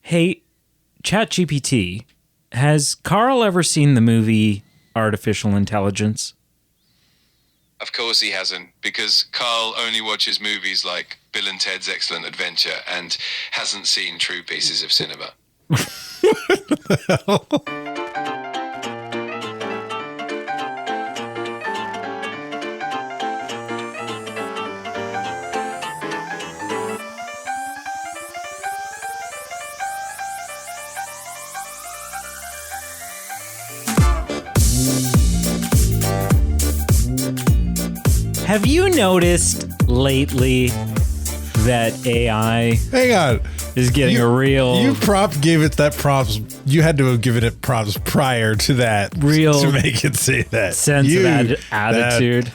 Hey, ChatGPT, has Carl ever seen the movie Artificial Intelligence? Of course he hasn't, because Carl only watches movies like Bill and Ted's Excellent Adventure and hasn't seen true pieces of cinema. What the hell? Have you noticed lately that AI Hang on. is getting a real... You gave it that prompts. You had to have given it prompts prior to that to make it say that. Sense of attitude.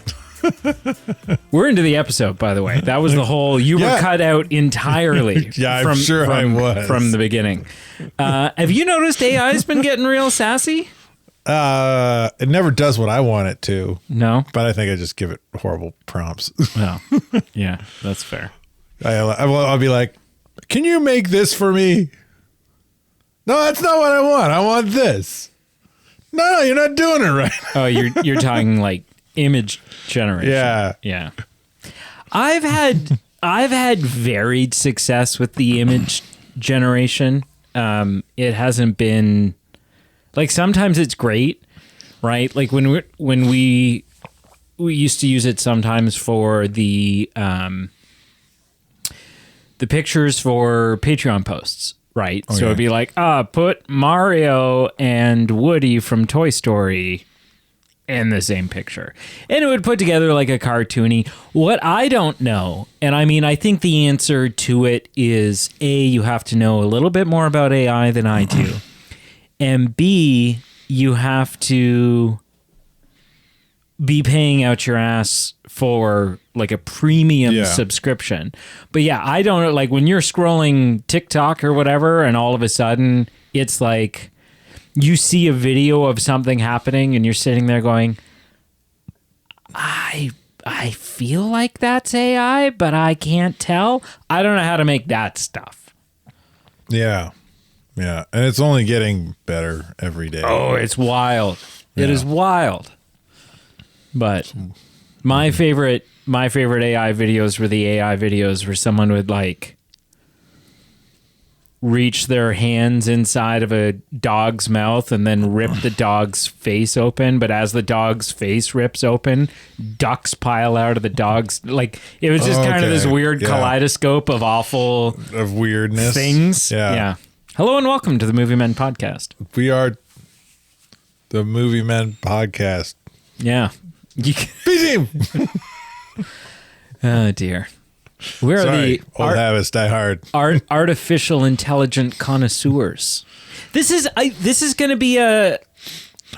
We're into the episode, by the way. That was the whole... You were cut out entirely. I'm sure I was. From the beginning. Have you noticed AI's been getting real sassy? It never does what I want it to. No? But I think I just give it horrible prompts. Well, yeah, that's fair. I'll be like, can you make this for me? No, that's not what I want. I want this. No, you're not doing it right. Oh, you're talking like image generation. Yeah. I've had varied success with the image generation. It hasn't been like, sometimes it's great, right? Like when we used to use it sometimes for the pictures for Patreon posts, right? So it'd be like, put Mario and Woody from Toy Story in the same picture. And it would put together like a cartoony. What I don't know, and I mean, I think the answer to it is A, you have to know a little bit more about AI than I do. And B, you have to be paying out your ass for like a premium subscription. But yeah, I don't know, like when you're scrolling TikTok or whatever, and all of a sudden it's like you see a video of something happening and you're sitting there going, I feel like that's AI, but I can't tell. I don't know how to make that stuff. Yeah. Yeah. And it's only getting better every day. Oh, it's wild. It is wild. But my favorite AI videos were the AI videos where someone would like reach their hands inside of a dog's mouth and then rip the dog's face open. But as the dog's face rips open, ducks pile out of the dog's, like, it was just kind of this weird kaleidoscope of weirdness things. Yeah. Hello and welcome to the Movie Men Podcast. We are the Movie Men Podcast. Yeah. B-team! Oh, dear. We're the old habits die hard. Artificial intelligent connoisseurs. This is going to be a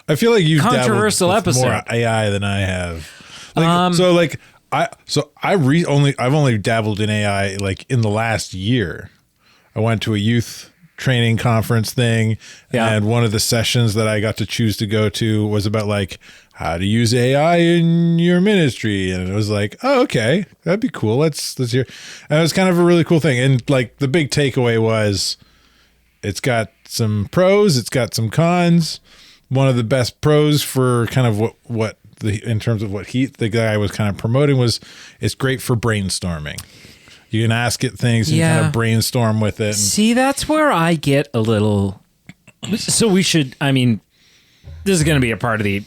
I feel like you've controversial episode. More AI than I have. Like, I've only dabbled in AI like in the last year. I went to a youth training conference thing, and one of the sessions that I got to choose to go to was about like how to use AI in your ministry, and it was like, oh, okay, that'd be cool. Let's hear. And it was kind of a really cool thing, and like the big takeaway was it's got some pros, it's got some cons. One of the best pros for kind of what in terms of what the guy was kind of promoting was it's great for brainstorming. You can ask it things and kind of brainstorm with it. See, that's where I get a little... So we should... I mean, this is going to be a part of the...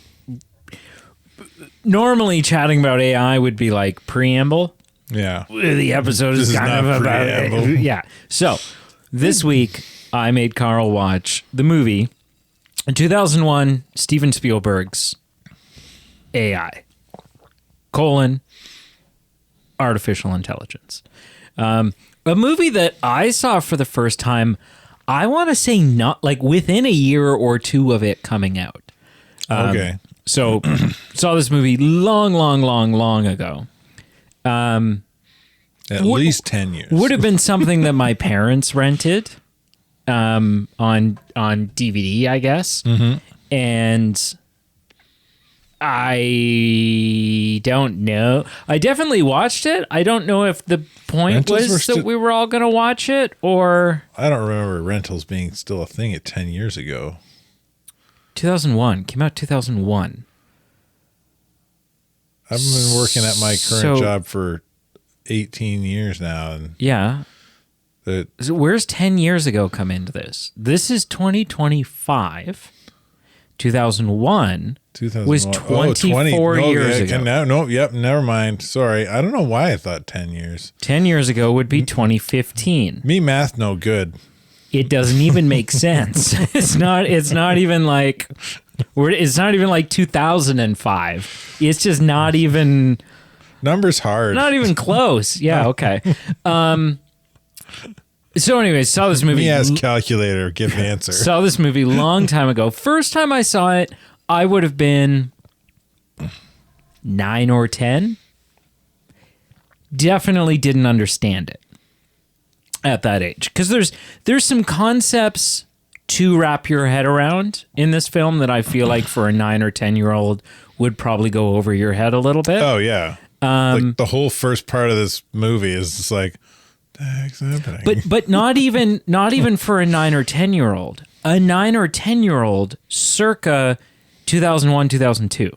Normally, chatting about AI would be like preamble. Yeah. The episode is kind of about... It. Yeah. So, this week, I made Carl watch the movie, in 2001, Steven Spielberg's AI, Artificial Intelligence. A movie that I saw for the first time, I want to say not like within a year or two of it coming out. Okay. So saw this movie long ago. At least 10 years. Would have been something that my parents rented on DVD, I guess. Mm-hmm. And I don't know. I definitely watched it. I don't know if the point was that we were all going to watch it, or... I don't remember rentals being still a thing at 10 years ago. 2001. Came out 2001. I've been working at my current job for 18 years now. And yeah. So where's 10 years ago come into this? This is 2025. 2001 was 24 years ago. Yep, never mind. Sorry. I don't know why I thought 10 years. 10 years ago would be 2015. Me math no good. It doesn't even make sense. It's not even like 2005. It's just not even... Numbers hard. Not even close. Yeah, okay. So anyways, saw this movie. Me ask calculator, give an answer. Saw this movie long time ago. First time I saw it, I would have been 9 or 10. Definitely didn't understand it at that age. Because there's some concepts to wrap your head around in this film that I feel like for a 9 or 10-year-old would probably go over your head a little bit. Oh, yeah. Like the whole first part of this movie is just like... But not even for a 9 or 10-year-old. A 9 or 10-year-old circa 2001, 2002.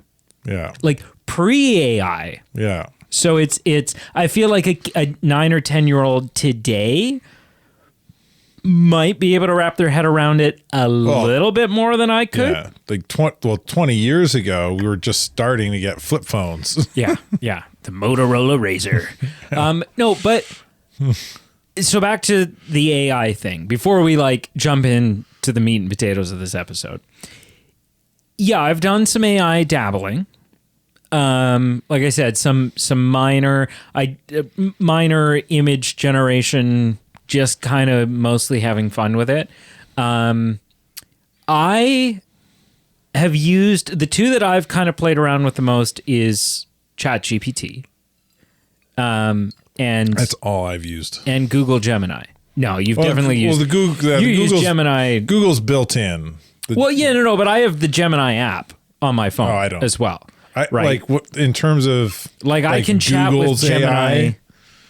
Yeah. Like pre-AI. Yeah. So it's I feel like a 9 or 10-year-old today might be able to wrap their head around it little bit more than I could. Yeah. Like 20 years ago, we were just starting to get flip phones. Yeah. The Motorola Razr. No, but so back to the AI thing before we jump into the meat and potatoes of this episode. Yeah, I've done some AI dabbling. Like I said, some minor image generation, just kind of mostly having fun with it. I have used the two that I've kind of played around with the most is ChatGPT. And that's all I've used. And Google Gemini. No, you've definitely used. Well, you use Gemini. Google's built in. No, but I have the Gemini app on my phone. I don't. As well. Like what in terms of I can chat Google's with Gemini AI?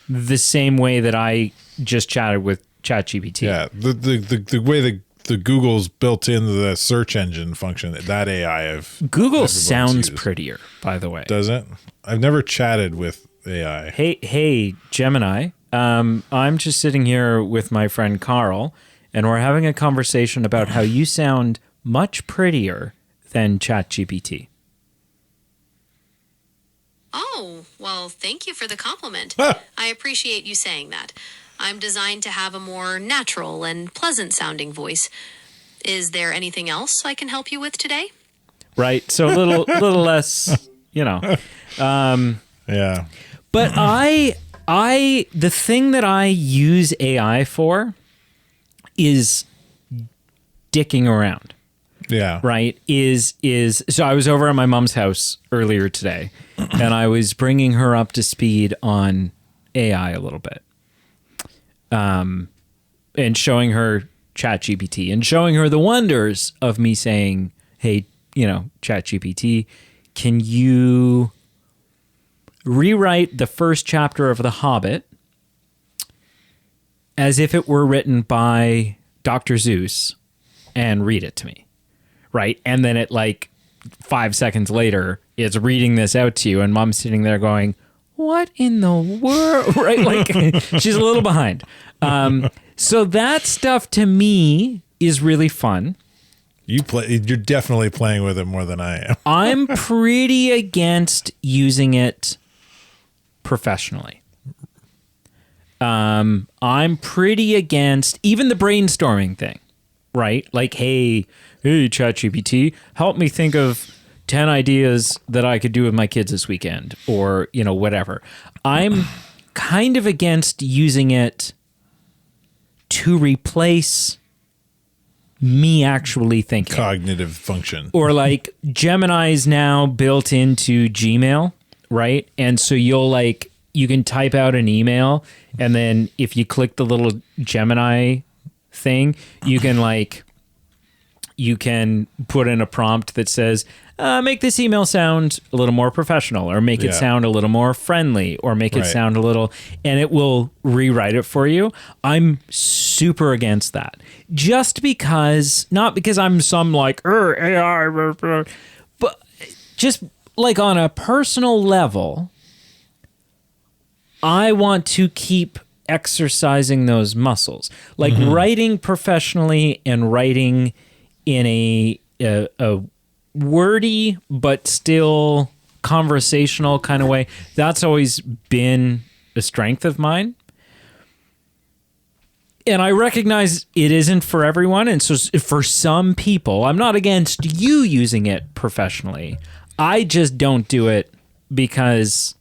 The same way that I just chatted with ChatGPT. Yeah, the way the Google's built into the search engine function, that AI Google sounds prettier, by the way. Does it? I've never chatted with AI. Hey, Gemini. I'm just sitting here with my friend Carl, and we're having a conversation about how you sound much prettier than ChatGPT. Oh, well, thank you for the compliment. I appreciate you saying that. I'm designed to have a more natural and pleasant sounding voice. Is there anything else I can help you with today? Right. So a little less, Yeah. But the thing that I use AI for is dicking around. Yeah. Right. So I was over at my mom's house earlier today and I was bringing her up to speed on AI a little bit. And showing her ChatGPT and showing her the wonders of me saying, hey, ChatGPT, can you rewrite the first chapter of The Hobbit as if it were written by Dr. Seuss and read it to me? Right. And then 5 seconds later, it's reading this out to you and mom's sitting there going, what in the world? Right. She's a little behind. So that stuff to me is really fun. You're definitely playing with it more than I am. I'm pretty against using it professionally. I'm pretty against even the brainstorming thing, right? Hey, ChatGPT, help me think of 10 ideas that I could do with my kids this weekend or, whatever. I'm kind of against using it to replace me actually thinking. Cognitive function. Or Gemini's now built into Gmail, right? And so you can type out an email and then if you click the little Gemini thing, you can put in a prompt that says, make this email sound a little more professional, or make it sound a little more friendly, or make it sound a little, and it will rewrite it for you. I'm super against that. Just because, not because I'm some like, AI, but just like on a personal level, I want to keep exercising those muscles. Like writing professionally and writing in a wordy but still conversational kind of way, that's always been a strength of mine. And I recognize it isn't for everyone, and so for some people, I'm not against you using it professionally. I just don't do it because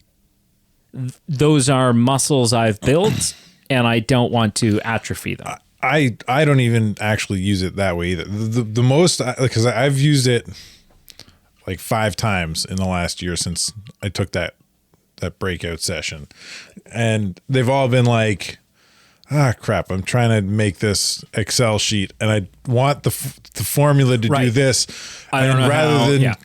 those are muscles I've built and I don't want to atrophy them. I don't even actually use it that way either. The most, because I've used it like 5 times in the last year since I took that breakout session, and they've all been like, crap, I'm trying to make this Excel sheet and I want the formula to do this. I don't know rather how, than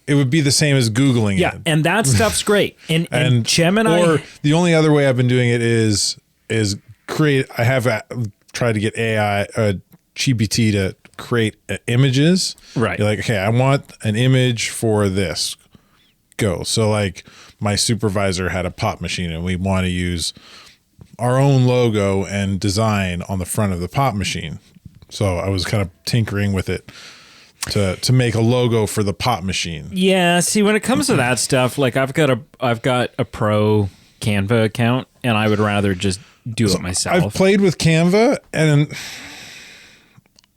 it would be the same as Googling it. And that stuff's great. And Gemini, or the only other way I've been doing it is create. I have tried to get AI GPT to create images. Right. You're like, okay, I want an image for this. Go. So like my supervisor had a pop machine and we want to use our own logo and design on the front of the pop machine. So I was kind of tinkering with it to make a logo for the pop machine. Yeah, see, when it comes to that stuff, like I've got a pro Canva account and I would rather just do it myself. I've played with Canva and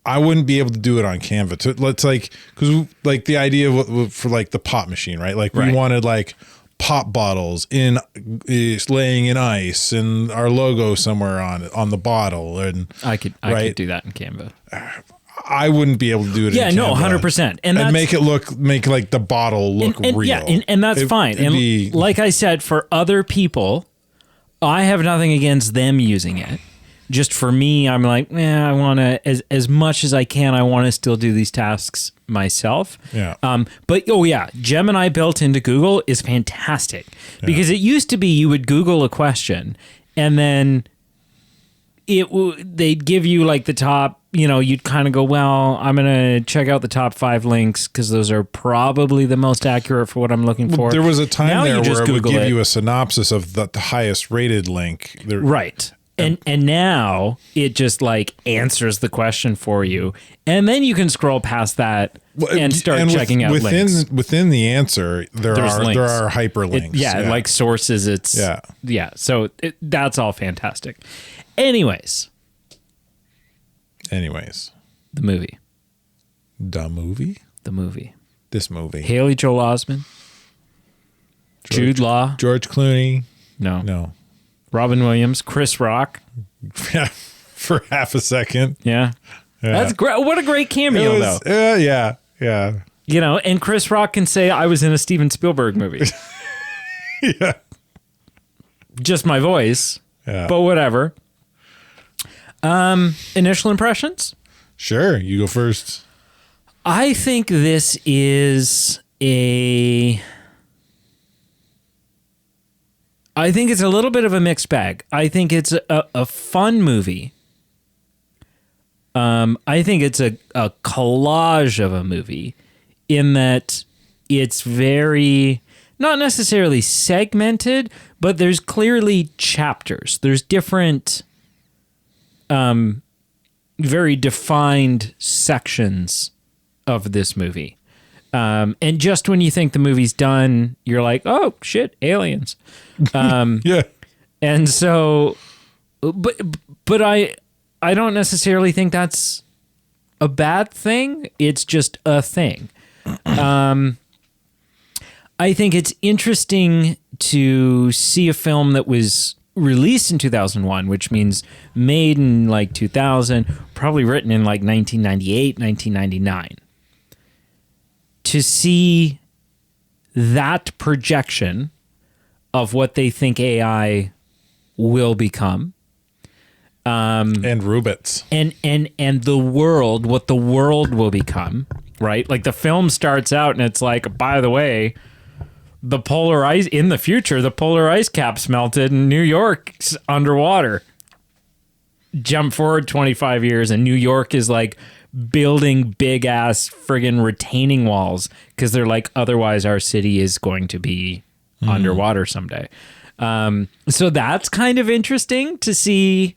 I wouldn't be able to do it on Canva. So let's because like the idea for like the pop machine, right? Like we wanted like pop bottles laying in ice and our logo somewhere on the bottle, and I could do that in Canva. I wouldn't be able to do it. Yeah, in no, Canva. 100%, and make like the bottle look real. Yeah, and that's fine. And like I said, for other people, I have nothing against them using it. Just for me, I'm like, I want to, as much as I can, I want to still do these tasks myself. Yeah. But Gemini built into Google is fantastic because it used to be you would Google a question and then they'd give you like the top, you'd kind of go, well, I'm going to check out the top 5 links because those are probably the most accurate for what I'm looking for. There was a time now there where it would give it. you a synopsis of the highest rated link. Right. And now it just like answers the question for you, and then you can scroll past that and start checking out links. Within the answer, there are hyperlinks. Like sources. It's So that's all fantastic. Anyways, the movie. This movie. Haley Joel Osment. Jude Law. George Clooney. No. Robin Williams, Chris Rock. For half a second. Yeah. That's great. What a great cameo, though. Yeah. And Chris Rock can say, I was in a Steven Spielberg movie. Yeah. Just my voice. Yeah. But whatever. Initial impressions? Sure. You go first. I think this is I think it's a little bit of a mixed bag. I think it's a fun movie. I think it's a collage of a movie in that it's very, not necessarily segmented, but there's clearly chapters. There's different, very defined sections of this movie. And just when you think the movie's done, you're like, oh, shit, aliens. Yeah. And so, but I don't necessarily think that's a bad thing. It's just a thing. I think it's interesting to see a film that was released in 2001, which means made in like 2000, probably written in like 1998, 1999. To see that projection of what they think AI will become. And Rubits. And the world, what the world will become. right? Like the film starts out and it's like, by the way, the polar ice in the future, the polar ice caps melted and New York's underwater. Jump forward 25 years and New York is like building big ass friggin' retaining walls because they're like, otherwise our city is going to be underwater someday. So that's kind of interesting to see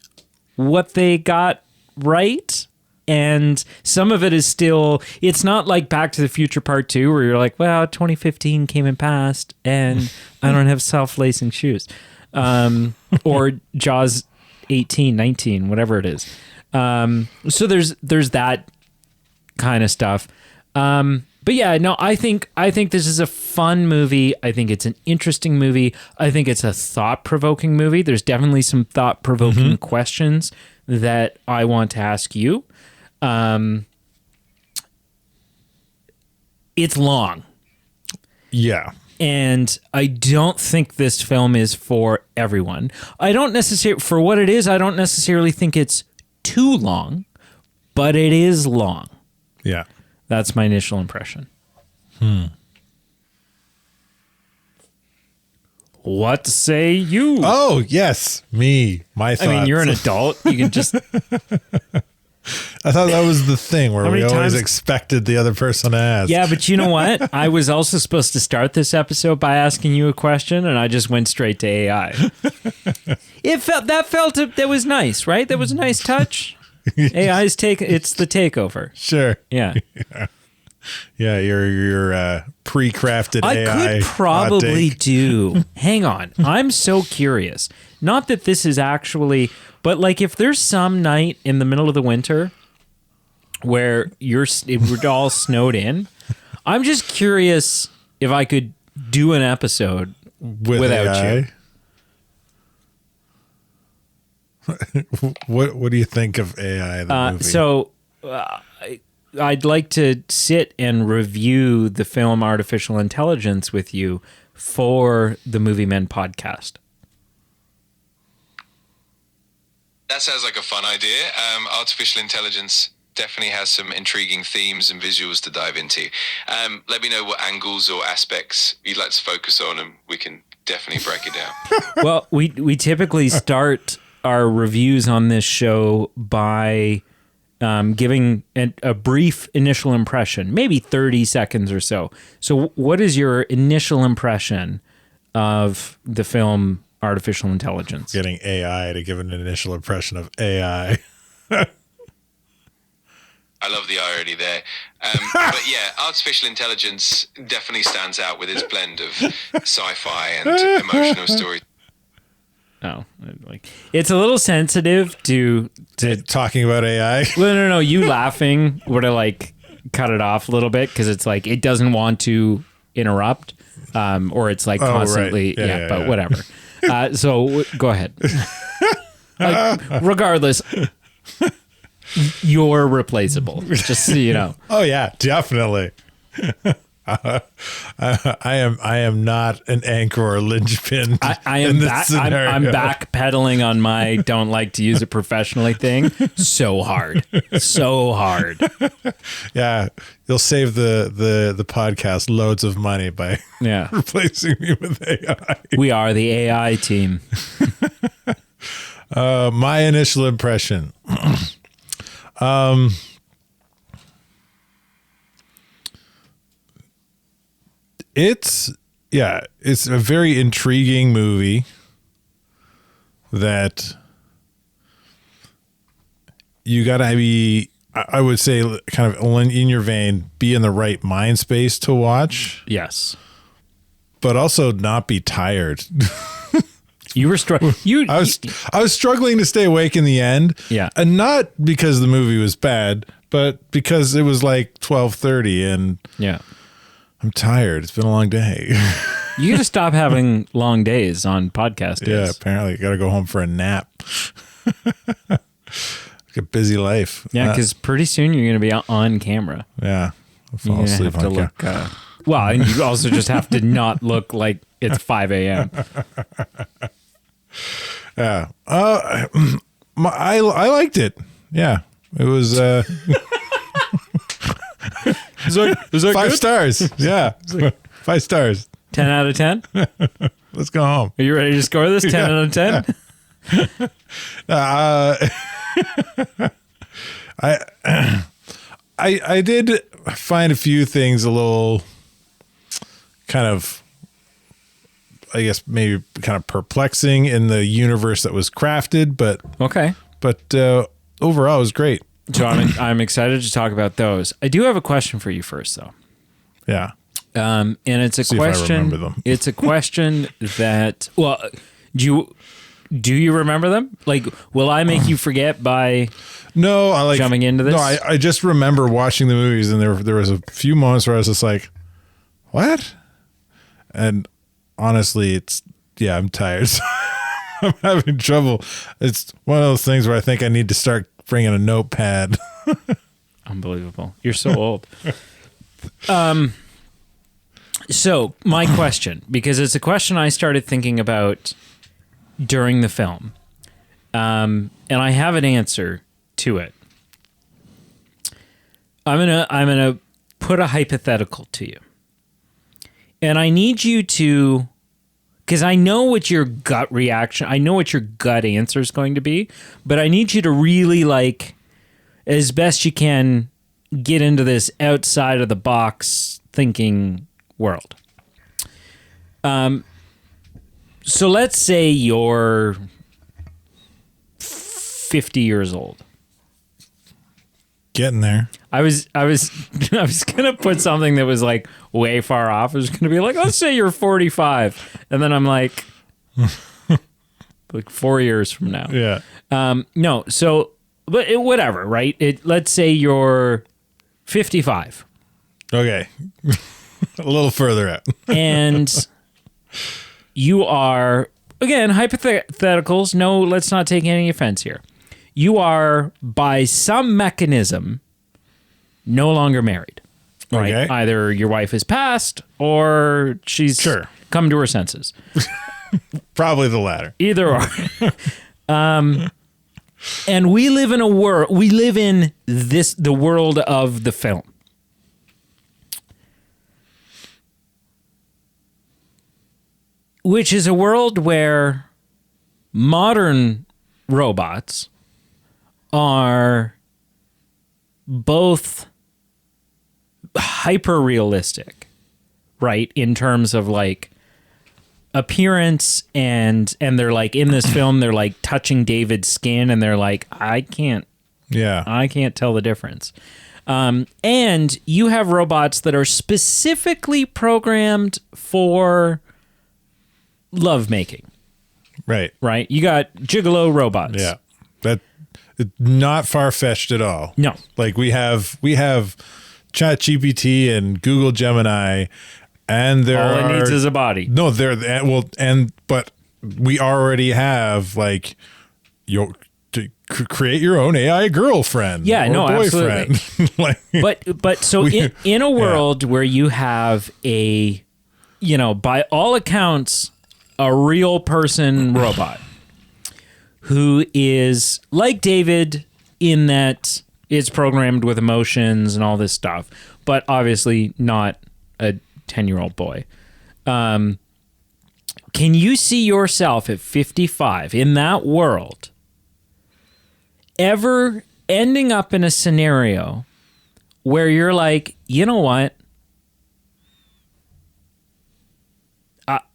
what they got right. And some of it is still, it's not like Back to the Future Part 2 where you're like, well, 2015 came and passed and I don't have self-lacing shoes. Or Jaws 18, 19, whatever it is. So there's that kind of stuff. But yeah, no, I think this is a fun movie. I think it's an interesting movie. I think it's a thought-provoking movie. There's definitely some thought-provoking questions that I want to ask you. It's long. Yeah. And I don't think this film is for everyone. I don't necessarily, for what it is, I don't necessarily think it's too long, but it is long. Yeah. That's my initial impression. What say you? Oh, yes. Me. My thoughts. I mean, you're an adult. You can just... I thought that was the thing where we always times- expected the other person to ask. Yeah, but you know what? I was also supposed to start this episode by asking you a question, and I just went straight to AI. That was nice, right? That was a nice touch. AI's it's the takeover. Sure. Yeah. Yeah, your pre-crafted AI. I could probably do. Hang on. I'm so curious. Not that this is actually, but like if there's some night in the middle of the winter where we're all snowed in, I'm just curious if I could do an episode without AI? you. What do you think of AI, the movie? So I'd like to sit and review the film Artificial Intelligence with you for the Movie Men podcast. That sounds like a fun idea. Artificial intelligence definitely has some intriguing themes and visuals to dive into. Let me know what angles or aspects you'd like to focus on, and we can definitely break it down. Well, we typically start our reviews on this show by giving a brief initial impression, maybe 30 seconds or so. So what is your initial impression of the film Artificial Intelligence? Getting AI to give an initial impression of AI. I love the irony there. But yeah, artificial intelligence definitely stands out with its blend of sci-fi and emotional story. Oh, like it's a little sensitive to Talking about AI. Well, no, you laughing would have like cut it off a little bit because it's like it doesn't want to interrupt, or it's like constantly, right. yeah, but whatever. So go ahead. Like, regardless, you're replaceable. Just so you know. Oh yeah, definitely. I am not an anchor or linchpin. I am I'm backpedaling on my don't like to use it professionally thing so hard. Yeah, you'll save the podcast loads of money by replacing me with AI. We are the AI team. My initial impression. It's a very intriguing movie that you got to be, I would say, kind of in your vein, be in the right mind space to watch. Yes. But also not be tired. You were struggling. I was struggling to stay awake in the end. Yeah. And not because the movie was bad, but because it was like 12:30 and yeah. I'm tired. It's been a long day. You got to stop having long days on podcast days. Yeah, apparently. Got to go home for a nap. A busy life. Yeah, because pretty soon you're going to be on camera. Yeah. I'll fall asleep on camera. Well, and you also just have to not look like it's 5 a.m. Yeah. I liked it. Yeah. It was... Is that 5 good? stars. Yeah. 5 stars. 10 out of 10? Let's go home. Are you ready to score this? 10 out of 10? I did find a few things a little kind of, I guess maybe kind of perplexing in the universe that was crafted, but Okay. Overall it was great. So I'm excited to talk about those. I do have a question for you first, though. Yeah. And it's a See if I question. remember them. It's a question that, well, do you remember them? Like, will I make you forget by No, I like jumping into this? No, I just remember watching the movies, and there was a few moments where I was just like, "What?" And honestly, I'm tired. So I'm having trouble. It's one of those things where I think I need to start bringing a notepad. Unbelievable. You're so old. So my question, because it's a question I started thinking about during the film, and I have an answer to it. I'm gonna put a hypothetical to you, and I need you to, because I know what your gut reaction, I know what your gut answer is going to be, but I need you to really, like, as best you can, get into this outside of the box thinking world. So let's say you're 50 years old. Getting there. I was gonna put something that was like way far off. I was gonna be like, let's say you're 45, and then I'm like 4 years from now. Yeah. No. So, but whatever, right? Let's say you're 55. Okay. A little further out. And you are, again, hypotheticals. No, let's not take any offense here. You are, by some mechanism, no longer married. Right? Okay. Either your wife has passed or she's come to her senses. Probably the latter. Either or. And we live in a world, the world of the film. Which is a world where modern robots are both hyper realistic, right? In terms of like appearance, and they're like, in this film, they're like touching David's skin, and they're like, I can't tell the difference. And you have robots that are specifically programmed for lovemaking. Right. You got gigolo robots. Yeah. That it's not far-fetched at all. No. Like we have ChatGPT and Google Gemini, and all it needs is a body. No, but we already have like to create your own AI girlfriend. Yeah, or no, boyfriend. Absolutely. but so in a world where you have a, by all accounts, a real person robot who is like David in that it's programmed with emotions and all this stuff, but obviously not a 10-year-old boy. Can you see yourself at 55 in that world ever ending up in a scenario where you're like, you know what?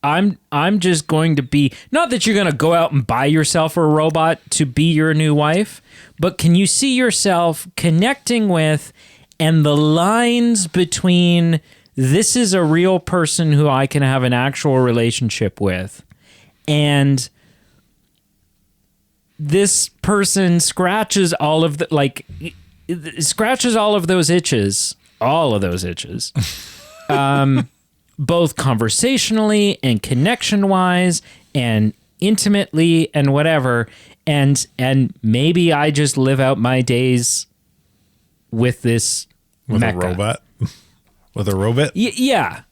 I'm just going to be, not that you're going to go out and buy yourself a robot to be your new wife, but can you see yourself connecting with, and the lines between this is a real person who I can have an actual relationship with, and this person scratches all of the, like, scratches all of those itches, both conversationally and connection-wise and intimately and whatever, and maybe I just live out my days with this mecha. A robot. With a robot? Yeah.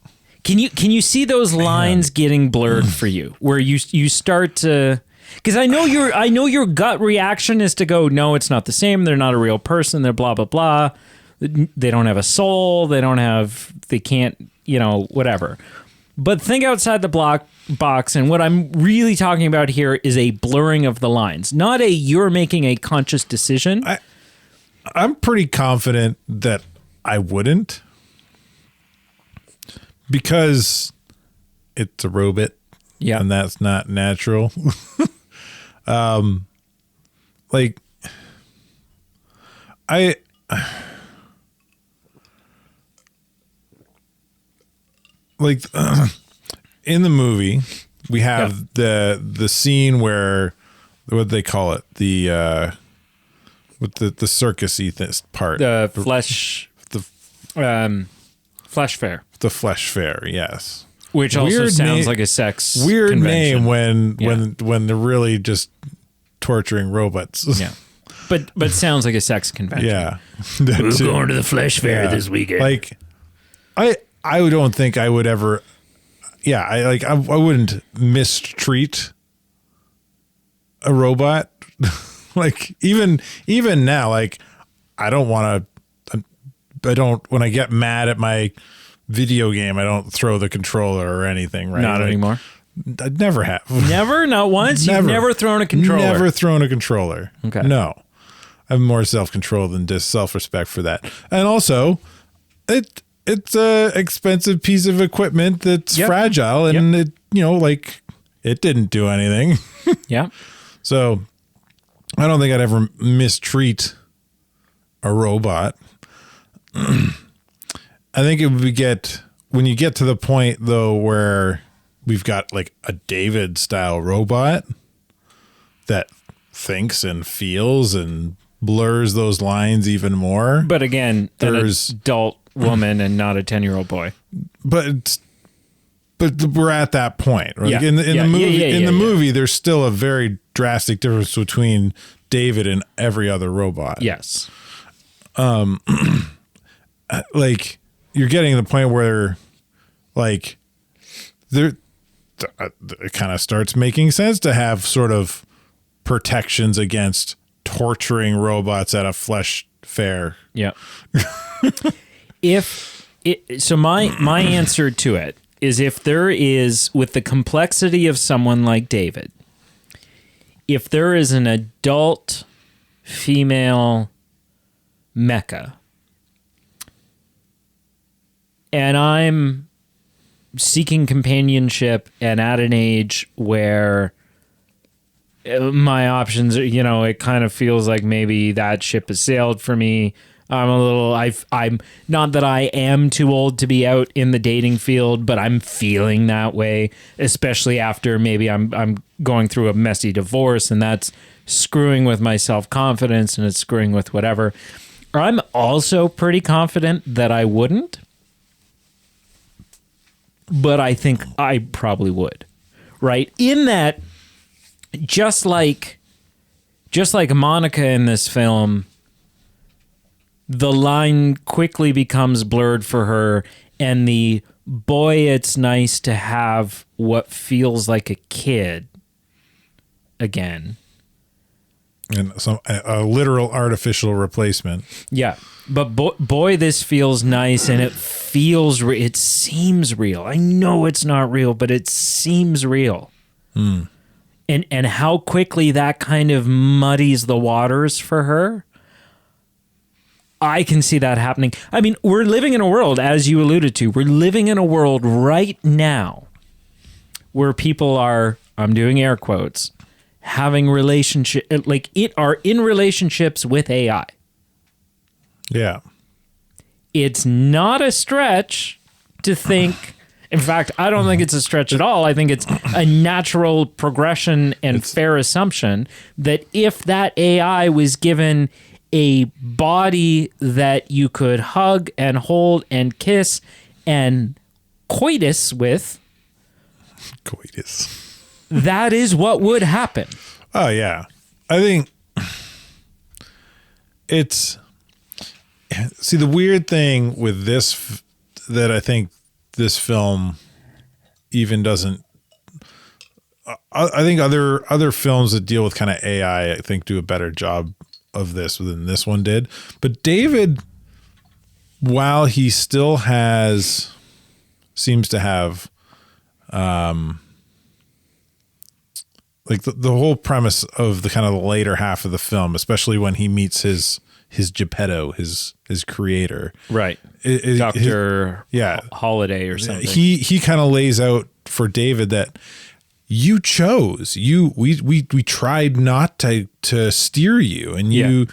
Can you see those lines getting blurred for you, where you start to, because I know your gut reaction is to go, no, it's not the same. They're not a real person. They're blah blah blah. They don't have a soul. They can't, whatever. But think outside the box, and what I'm really talking about here is a blurring of the lines, not you're making a conscious decision. I'm pretty confident that I wouldn't, because it's a robot, and that's not natural. Like in the movie, we have the scene where, what do they call it? With the circusy part. The flesh fair. The flesh fair, yes. Which also sounds like a sex weird convention. name when they're really just torturing robots. Yeah. But sounds like a sex convention. Yeah. We're going to the flesh fair this weekend. Like, I don't think I would ever. Yeah, I wouldn't mistreat a robot. Like even now, like I don't want to. When I get mad at my video game, I don't throw the controller or anything. Right? Not anymore. I never have. Never, not once. You've never thrown a controller. Never thrown a controller. Okay. No, I have more self-control than just self-respect for that. And also, it's a expensive piece of equipment that's fragile, and it it didn't do anything. Yeah. So I don't think I'd ever mistreat a robot. I think it would when you get to the point though where we've got like a David style robot that thinks and feels and blurs those lines even more. But again, there's an adult woman and not a 10-year-old boy. But we're at that point. Right? In the movie, there's still a very drastic difference between David and every other robot. Yes. Like you're getting to the point where like it kind of starts making sense to have sort of protections against torturing robots at a flesh fair. Yeah. So my answer to it is, if there is, with the complexity of someone like David, if there is an adult female mecha and I'm seeking companionship and at an age where my options are, it kind of feels like maybe that ship has sailed for me. I'm not that I am too old to be out in the dating field, but I'm feeling that way, especially after maybe I'm going through a messy divorce, and that's screwing with my self-confidence and it's screwing with whatever. I'm also pretty confident that I wouldn't, but I think I probably would, right? In that, just like Monica in this film, the line quickly becomes blurred for her, and the boy, it's nice to have what feels like a kid again. And a literal artificial replacement. Yeah. But boy, this feels nice, and it seems real. I know it's not real, but it seems real. And how quickly that kind of muddies the waters for her. I can see that happening. I mean, we're living in a world, as you alluded to, we're living in a world right now where people are, I'm doing air quotes, having are in relationships with AI. Yeah. It's not a stretch to think, in fact, I don't think it's a stretch at all. I think it's a natural progression and fair assumption that if that AI was given a body that you could hug and hold and kiss and coitus with, that is what would happen. Oh, yeah. I think see, the weird thing with this that I think this film even doesn't, I think other films that deal with kind of AI, I think, do a better job of this than this one did. But David while he still seems to have, like the whole premise of the kind of the later half of the film, especially when he meets his Geppetto, his creator, right? Dr. Holiday or something. He kind of lays out for David that you chose we tried not to steer you, and you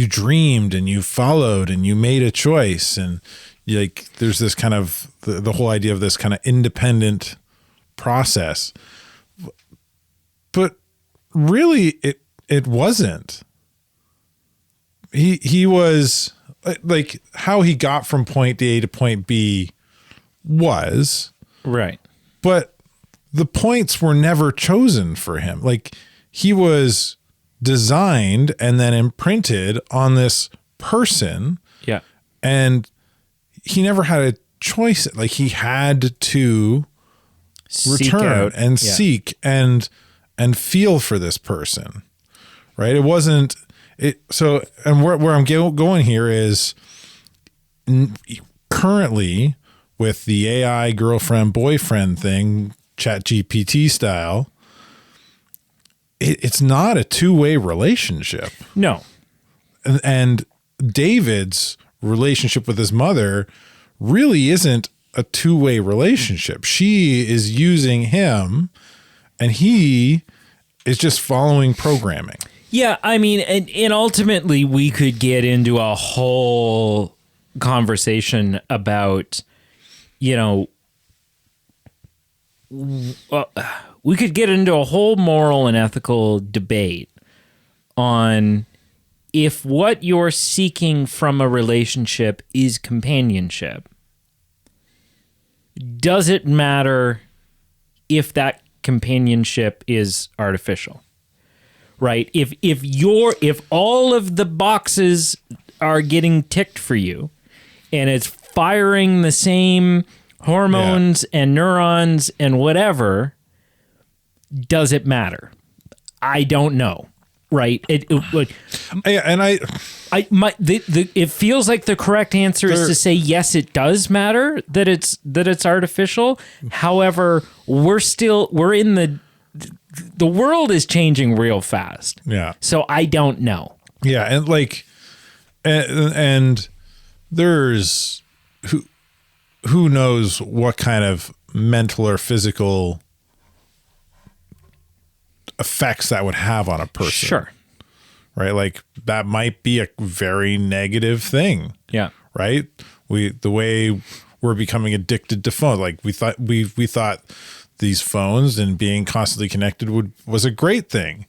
dreamed and you followed and you made a choice, and like there's this kind of the whole idea of this kind of independent process. But really, it wasn't. He was like how he got from point A to point B was right, but the points were never chosen for him. Like he was designed and then imprinted on this person. Yeah, and he never had a choice. Like he had to return and seek and feel for this person, right? It wasn't it. So, and where I'm going here is currently with the AI girlfriend boyfriend thing, ChatGPT style, it's not a two-way relationship. No. And David's relationship with his mother really isn't a two-way relationship. She is using him and he is just following programming. Yeah, I mean, and ultimately we could get into a whole conversation about, you know, we could get into a whole moral and ethical debate on if what you're seeking from a relationship is companionship. Does it matter if that companionship is artificial? Right? If all of the boxes are getting ticked for you and it's firing the same hormones and neurons and whatever, does it matter? I don't know. Right? It feels like the correct answer is to say yes, it does matter that it's artificial. However, we're in the world is changing real fast. Yeah. So I don't know. Yeah, and like, and there's who knows what kind of mental or physical effects that would have on a person. Sure. Right? Like that might be a very negative thing. Yeah. Right? The way we're becoming addicted to phones. Like we thought these phones and being constantly connected was a great thing.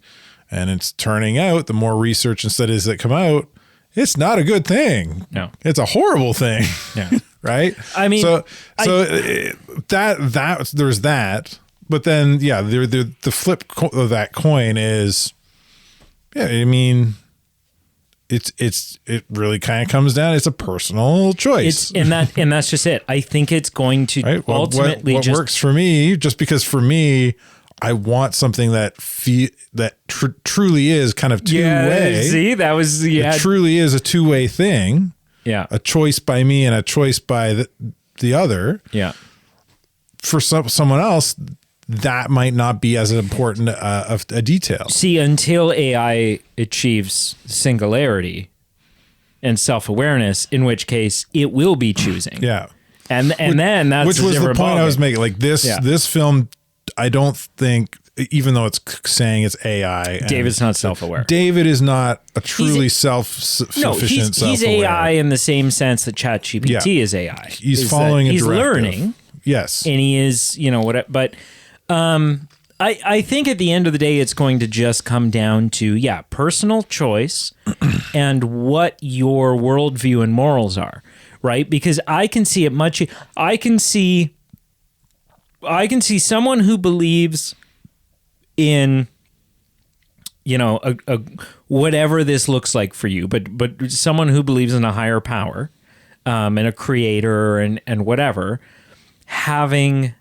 And it's turning out the more research and studies that come out, it's not a good thing. No. It's a horrible thing. Yeah. Right? I mean, that there's that. But then, yeah, the flip of that coin is, yeah, I mean, it really kind of comes down. It's a personal choice, and that's just it. I think it's going to ultimately what works for me. Just because for me, I want something that truly is kind of two-way. See, that was it truly is a two-way thing. Yeah, a choice by me and a choice by the other. Yeah, for someone else, that might not be as important of a detail. See, until AI achieves singularity and self-awareness, in which case it will be choosing. Yeah. And then that's which was the point I was making. Like this film, I don't think, even though it's saying it's AI, David's not self-aware. David is not a truly self-sufficient, he's AI in the same sense that ChatGPT is AI. He's following a directive. He's learning. Yes. And he is, whatever. But I think at the end of the day, it's going to just come down to, personal choice and what your worldview and morals are, right? Because I can see it I can see someone who believes in, whatever this looks like for you, but someone who believes in a higher power, and a creator and whatever, having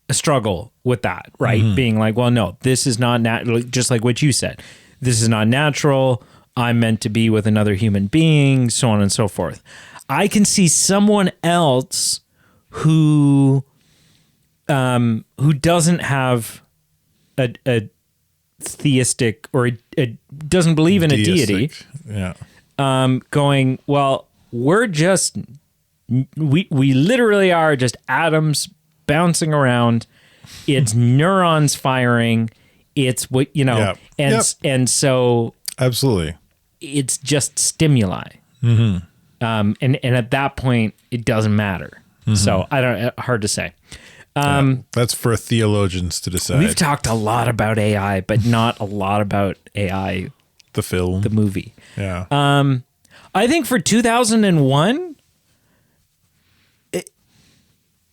a struggle with that, right? Mm-hmm. Being like, well, no, this is not natural. Just like what you said, this is not natural. I'm meant to be with another human being, so on and so forth. I can see someone else who doesn't have a theistic or doesn't believe in a deity. Yeah. Going, well, we literally are just atoms bouncing around. It's neurons firing. It's what, and so absolutely, it's just stimuli. Mm-hmm. And at that point, it doesn't matter. Mm-hmm. So hard to say. That's for theologians to decide. We've talked a lot about AI, but not a lot about AI, the film, the movie. Yeah. I think for 2001,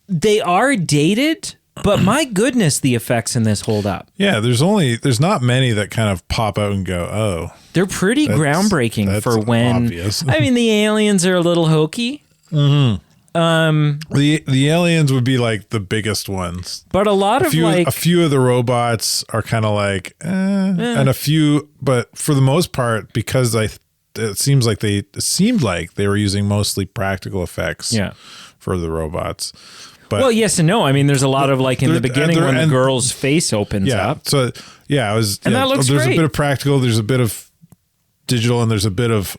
they are dated, but my goodness, the effects in this hold up. Yeah, there's not many that kind of pop out and go, oh. They're pretty groundbreaking for when. Obvious. I mean, the aliens are a little hokey. Mm-hmm. The aliens would be like the biggest ones, but a few of the robots are kind of like, and a few, but for the most part, because it seemed like they were using mostly practical effects. Yeah. For the robots. But well, yes and no. I mean, there's a lot of like in the beginning when the girl's face opens up. So yeah, it was. And that looks there's great. A bit of practical. There's a bit of digital, and there's a bit of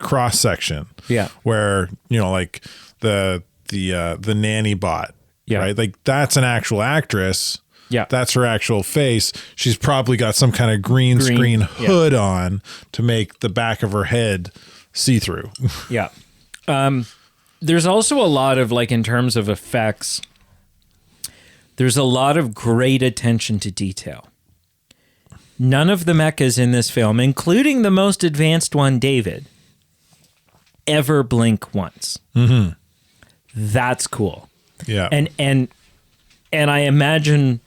cross section. Yeah, where like the nanny bot. Yeah, right. Like that's an actual actress. Yeah, that's her actual face. She's probably got some kind of green screen hood on to make the back of her head see through. Yeah. There's also a lot of, like, in terms of effects, there's a lot of great attention to detail. None of the mechas in this film, including the most advanced one, David, ever blink once. Mm-hmm. That's cool. Yeah. And I imagine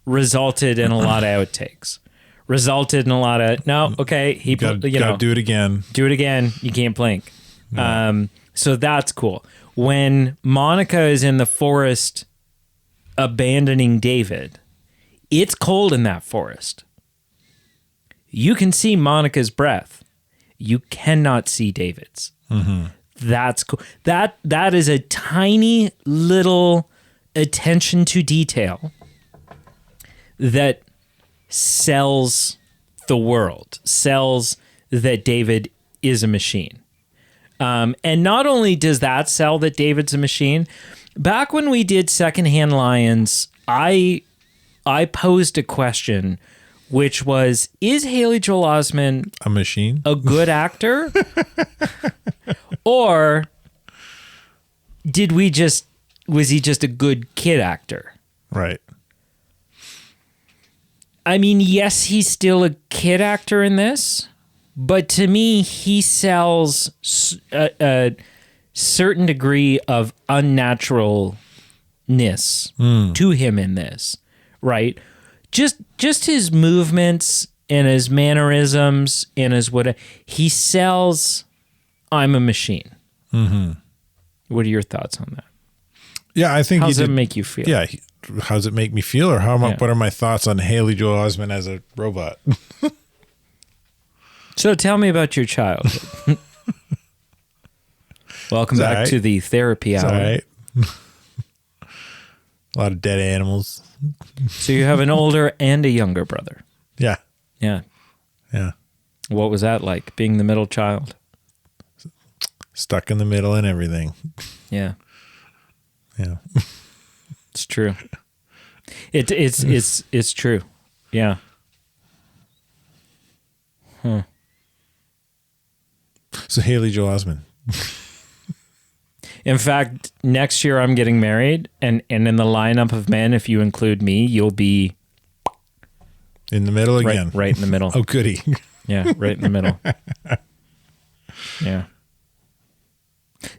resulted in a lot of outtakes. Resulted in a lot of, no, okay, you gotta do it again. Do it again. You can't blink. Yeah. So that's cool. When Monica is in the forest abandoning David, it's cold in that forest. You can see Monica's breath. You cannot see David's. Mm-hmm. That's cool. That is a tiny little attention to detail that sells the world, sells that David is a machine. And not only does that sell that David's a machine, back when we did Secondhand Lions, I posed a question, which was, is Haley Joel Osment a machine? A good actor? Or was he just a good kid actor? Right. I mean, yes, he's still a kid actor in this. But to me, he sells a certain degree of unnaturalness to him in this, right? Just his movements and his mannerisms and his he sells. I'm a machine. Mm-hmm. What are your thoughts on that? Yeah, I think. How does it make you feel? Yeah, how does it make me feel, or what are my thoughts on Haley Joel Osment as a robot? So tell me about your childhood. Welcome back to the therapy hour. All right. A lot of dead animals. So you have an older and a younger brother. Yeah. Yeah. Yeah. What was that like, being the middle child? Stuck in the middle and everything. Yeah. Yeah. It's true. It's true. Yeah. Huh. So Haley Joel Osment. In fact, next year I'm getting married, and in the lineup of men, if you include me, you'll be in the middle again. Right in the middle. Oh, goody. Yeah, right in the middle. Yeah.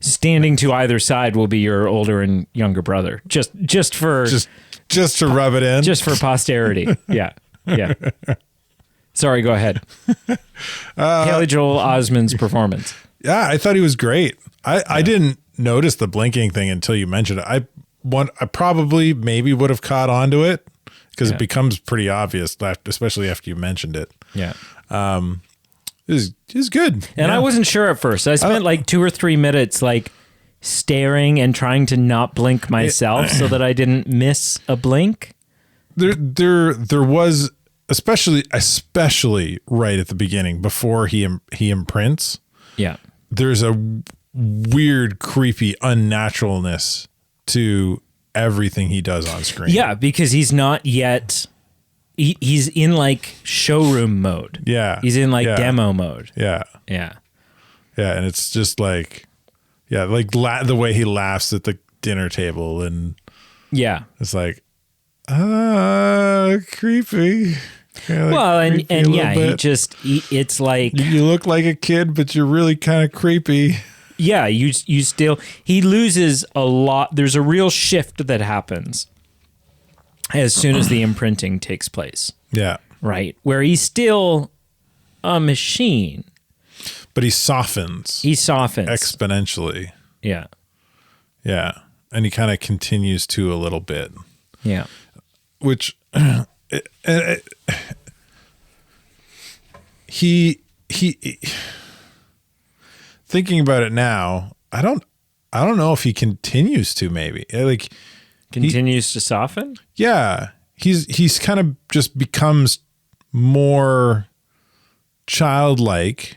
Standing to either side will be your older and younger brother. Just to rub it in. Just for posterity. Yeah. Yeah. Sorry, go ahead. Haley Joel Osment's performance. Yeah, I thought he was great. I didn't notice the blinking thing until you mentioned it. I probably maybe would have caught on to it because it becomes pretty obvious, especially after you mentioned it. Yeah. is good. And I wasn't sure at first. I spent like 2 or 3 minutes like staring and trying to not blink myself so that I didn't miss a blink. There was especially right at the beginning before he imprints. Yeah. There's a weird, creepy unnaturalness to everything he does on screen. Yeah, because he's not yet. He's in like showroom mode. Yeah. He's in like demo mode. Yeah. Yeah. Yeah, and it's just like, like the way he laughs at the dinner table, and it's like, creepy. Well, and it's like you look like a kid, but you're really kind of creepy. Yeah, he loses a lot. There's a real shift that happens as soon as the imprinting takes place. Yeah. Right. Where he's still a machine. But he softens. Exponentially. Yeah. Yeah. And he kind of continues to a little bit. Yeah. Which he thinking about it now, I don't know if he continues to, maybe. Like continues to soften? Yeah. He's kind of just becomes more childlike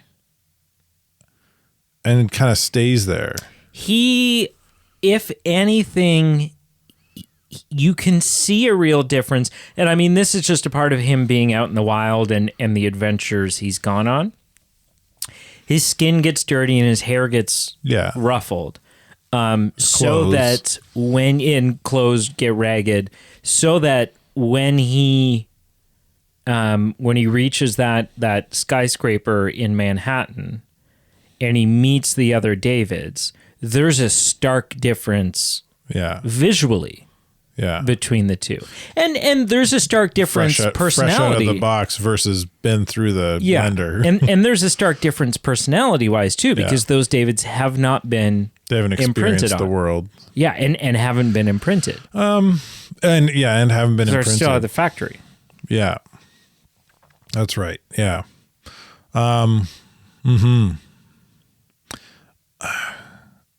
and kind of stays there. He, if anything, you can see a real difference. And I mean, this is just a part of him being out in the wild and the adventures he's gone on. His skin gets dirty and his hair gets ruffled. So that when clothes get ragged, so that when he reaches that skyscraper in Manhattan and he meets the other Davids, there's a stark difference visually between the two. And there's a stark difference personality. Fresh out of the box versus been through the blender. and there's a stark difference personality-wise too, because those Davids have not been they haven't experienced the world. Yeah, and haven't been imprinted. And haven't been imprinted. They're still at the factory. Yeah. That's right. Yeah.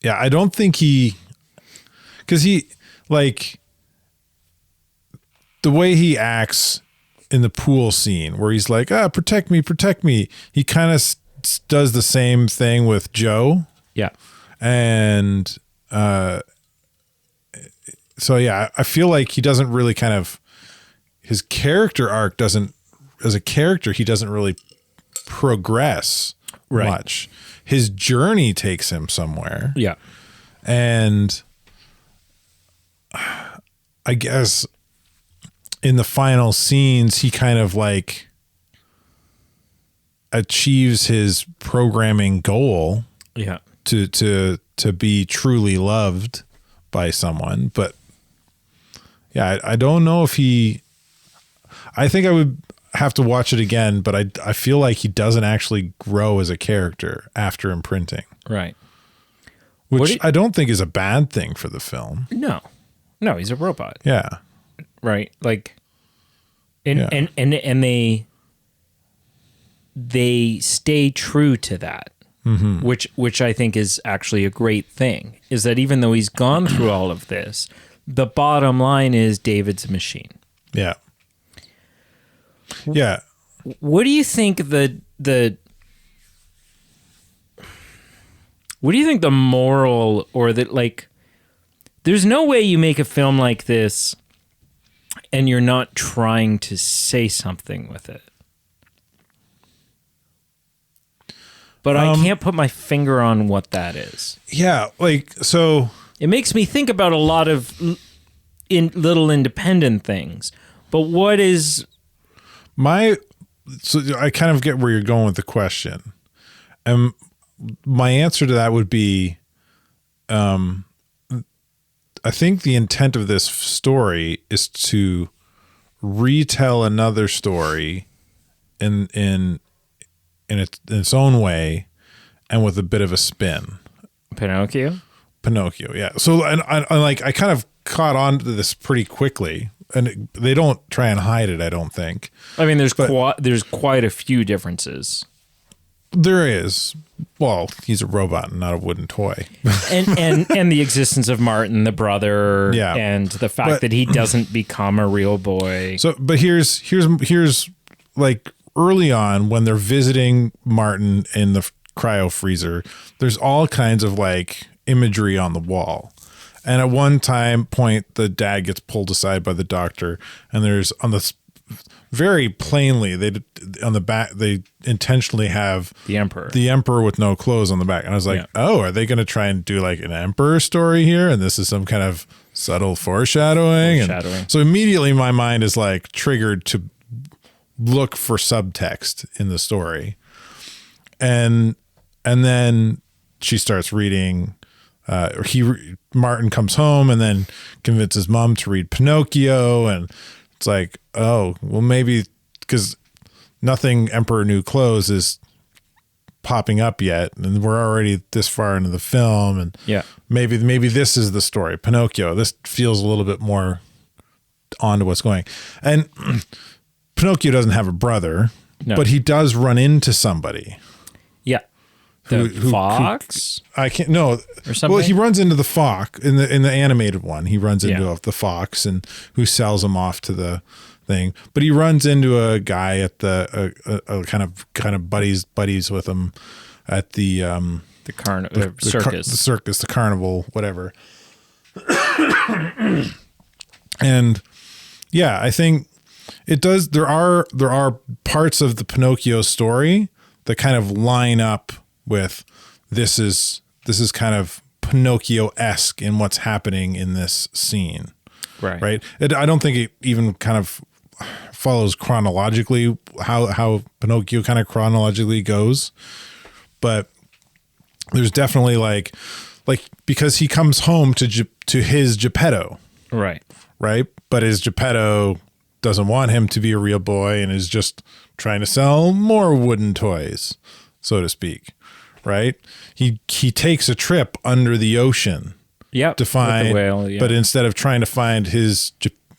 Yeah, I don't think because he, like, the way he acts in the pool scene where he's like, protect me. He kind of does the same thing with Joe. Yeah. And so, yeah, I feel like he doesn't really his character arc doesn't, as a character, he doesn't really progress much. His journey takes him somewhere. Yeah. And I guess in the final scenes, he kind of like achieves his programming goal. Yeah. To be truly loved by someone. But yeah, I don't know if I think I would have to watch it again, but I feel like he doesn't actually grow as a character after imprinting. Right. Which I don't think is a bad thing for the film. No, he's a robot. Yeah. Right. Like, and they stay true to that, which I think is actually a great thing, is that even though he's gone through all of this, the bottom line is David's a machine. Yeah. Yeah. What do you think the moral, or that, like, there's no way you make a film like this and you're not trying to say something with it. But I can't put my finger on what that is. Yeah, like, so it makes me think about a lot of little independent things. But what is so I kind of get where you're going with the question. And my answer to that would be, I think the intent of this story is to retell another story in its own way and with a bit of a spin. Pinocchio, yeah. So I kind of caught on to this pretty quickly. And they don't try and hide it, I don't think. I mean, there's quite a few differences. There is. Well, he's a robot and not a wooden toy. and the existence of Martin, the brother, Yeah. and the fact that he doesn't become a real boy. So, but here's like early on when they're visiting Martin in the cryo freezer, there's all kinds of like imagery on the wall. And at one point, the dad gets pulled aside by the doctor, and there's on the very plainly on the back they intentionally have the emperor with no clothes on the back. And I was like, oh, are they going to try and do like an emperor story here? And this is some kind of subtle foreshadowing. And so immediately my mind is like triggered to look for subtext in the story. And then she starts reading. Martin comes home and then convinces mom to read Pinocchio, and it's like, oh, well, maybe because nothing Emperor New Clothes is popping up yet, and we're already this far into the film, and maybe this is the story. Pinocchio. This feels a little bit more on to what's going. And Pinocchio doesn't have a brother, but he does run into somebody. Yeah. The fox? I can't no. Or something? Well, he runs into the fox in the animated one. He runs into the fox and who sells him off to the thing. But he runs into a guy at the kind of buddies with him at the circus, the carnival, whatever. And yeah, I think it does. There are parts of the Pinocchio story that kind of line up with this is kind of Pinocchio-esque in what's happening in this scene. Right. I don't think it even kind of follows chronologically how Pinocchio kind of chronologically goes, but there's definitely like because he comes home to his Geppetto. Right. But his Geppetto doesn't want him to be a real boy and is just trying to sell more wooden toys, so to speak. Right. He takes a trip under the ocean. To find, whale, but instead of trying to find his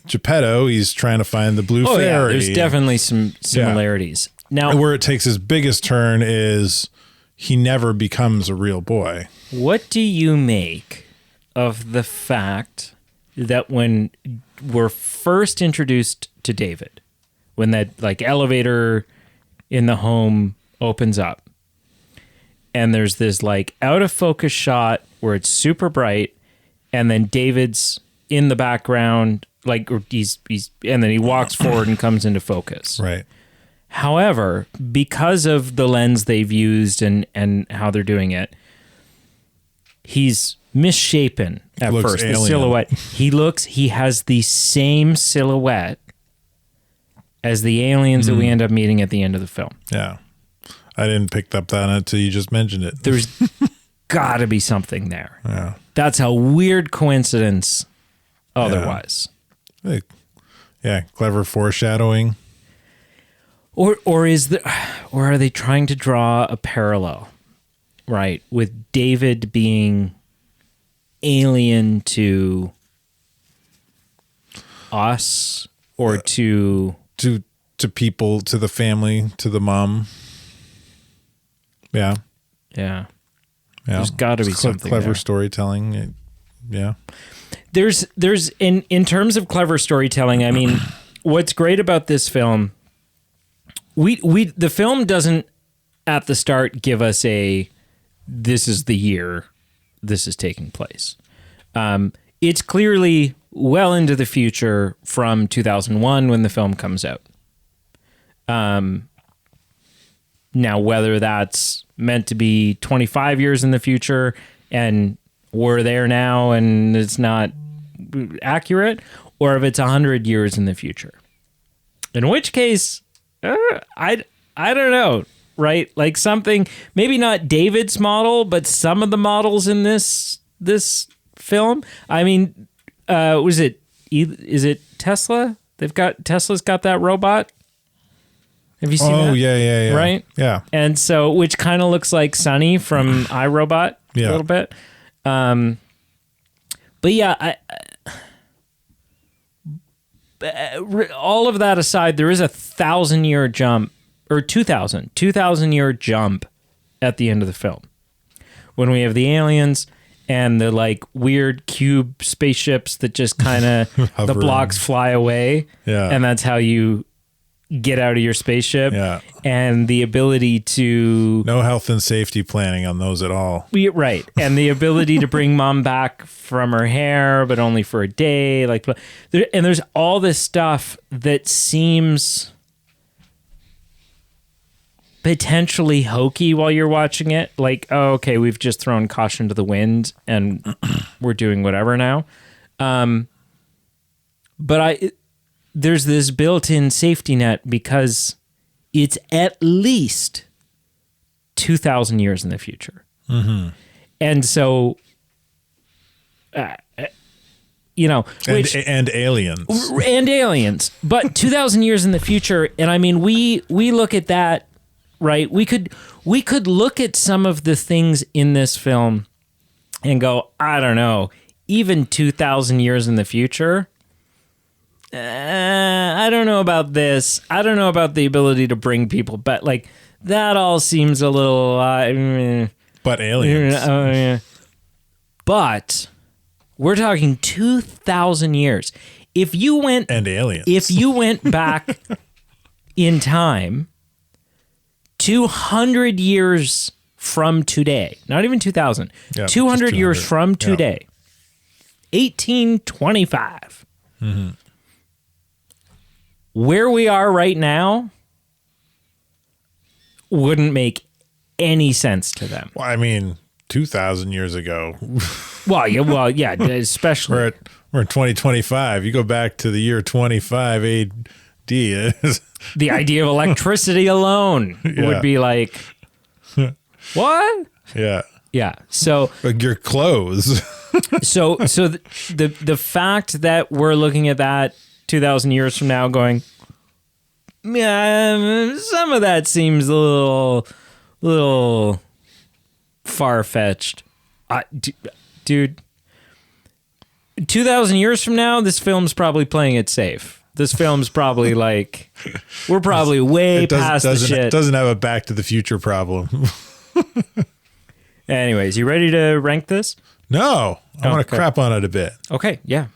Geppetto, he's trying to find the blue fairy. Yeah, there's definitely some similarities. Now, where it takes his biggest turn is he never becomes a real boy. What do you make of the fact that when we're first introduced to David, when that like elevator in the home opens up, and there's this like out of focus shot where it's super bright, and then David's in the background, like he's and then he walks forward and comes into focus. Right. However, because of the lens they've used and how they're doing it, he's misshapen at first. Alien. The silhouette. He has the same silhouette as the aliens that we end up meeting at the end of the film. Yeah. I didn't pick up on it until you just mentioned it. There's got to be something there. Yeah. That's a weird coincidence otherwise. Yeah, clever foreshadowing. Or are they trying to draw a parallel, right, with David being alien to us or to people, to the family, to the mom? Yeah. There's got to be something clever there. Storytelling. Yeah. There's in terms of clever storytelling, I mean, what's great about this film, the film doesn't at the start give us this is the year this is taking place. It's clearly well into the future from 2001 when the film comes out. Now, whether that's meant to be 25 years in the future and we're there now and it's not accurate, or if it's 100 years in the future. In which case, I don't know, right? Like something, maybe not David's model, but some of the models in this film. I mean, is it Tesla? Tesla's got that robot. Have you seen that? Oh, yeah. Right? Yeah. And so, which kind of looks like Sonny from iRobot a little bit. But yeah, all of that aside, there is a 1,000-year jump, or 2,000-year jump at the end of the film. When we have the aliens and the like weird cube spaceships that just kind of the blocks fly away. Yeah. And that's how you get out of your spaceship. Yeah. And the ability to no health and safety planning on those at all. Right. And the ability to bring mom back from her hair, but only for a day. Like, and there's all this stuff that seems potentially hokey while you're watching it. Like, oh, okay, we've just thrown caution to the wind and we're doing whatever now. But there's this built-in safety net because it's at least 2,000 years in the future. Mm-hmm. And so, and aliens. And aliens. But 2,000 years in the future, and I mean, we look at that, right? We could look at some of the things in this film and go, I don't know, even 2,000 years in the future, I don't know about this. I don't know about the ability to bring people back. Like, that all seems a little... but aliens. But we're talking 2,000 years. If you went... And aliens. If you went back in time 200 years from today, not even 2,000, 200 years from today, 1825, where we are right now wouldn't make any sense to them. Well, I mean, 2,000 years ago. Well, yeah, especially. We're in 2025. You go back to the year 25 AD. The idea of electricity alone would be like, what? Yeah. Yeah. So like your clothes. so the fact that we're looking at that 2,000 years from now going, yeah, some of that seems a little far-fetched. Dude, 2,000 years from now, this film's probably playing it safe. This film's probably like, we're probably way past the shit. It doesn't have a Back to the Future problem. Anyways, you ready to rank this? No, I want to crap on it a bit. Okay, yeah.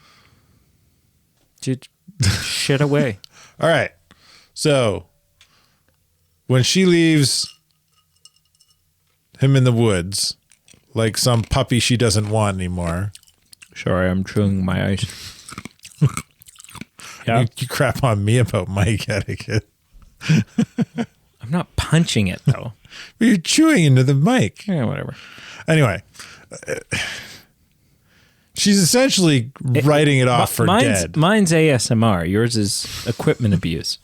Dude, shit away. All right. So, when she leaves him in the woods, like some puppy she doesn't want anymore. Sorry, I'm chewing my ice. Yeah. You crap on me about mic etiquette. I'm not punching it, though. But you're chewing into the mic. Yeah, whatever. Anyway, she's essentially writing it off for dead. Mine's ASMR. Yours is equipment abuse.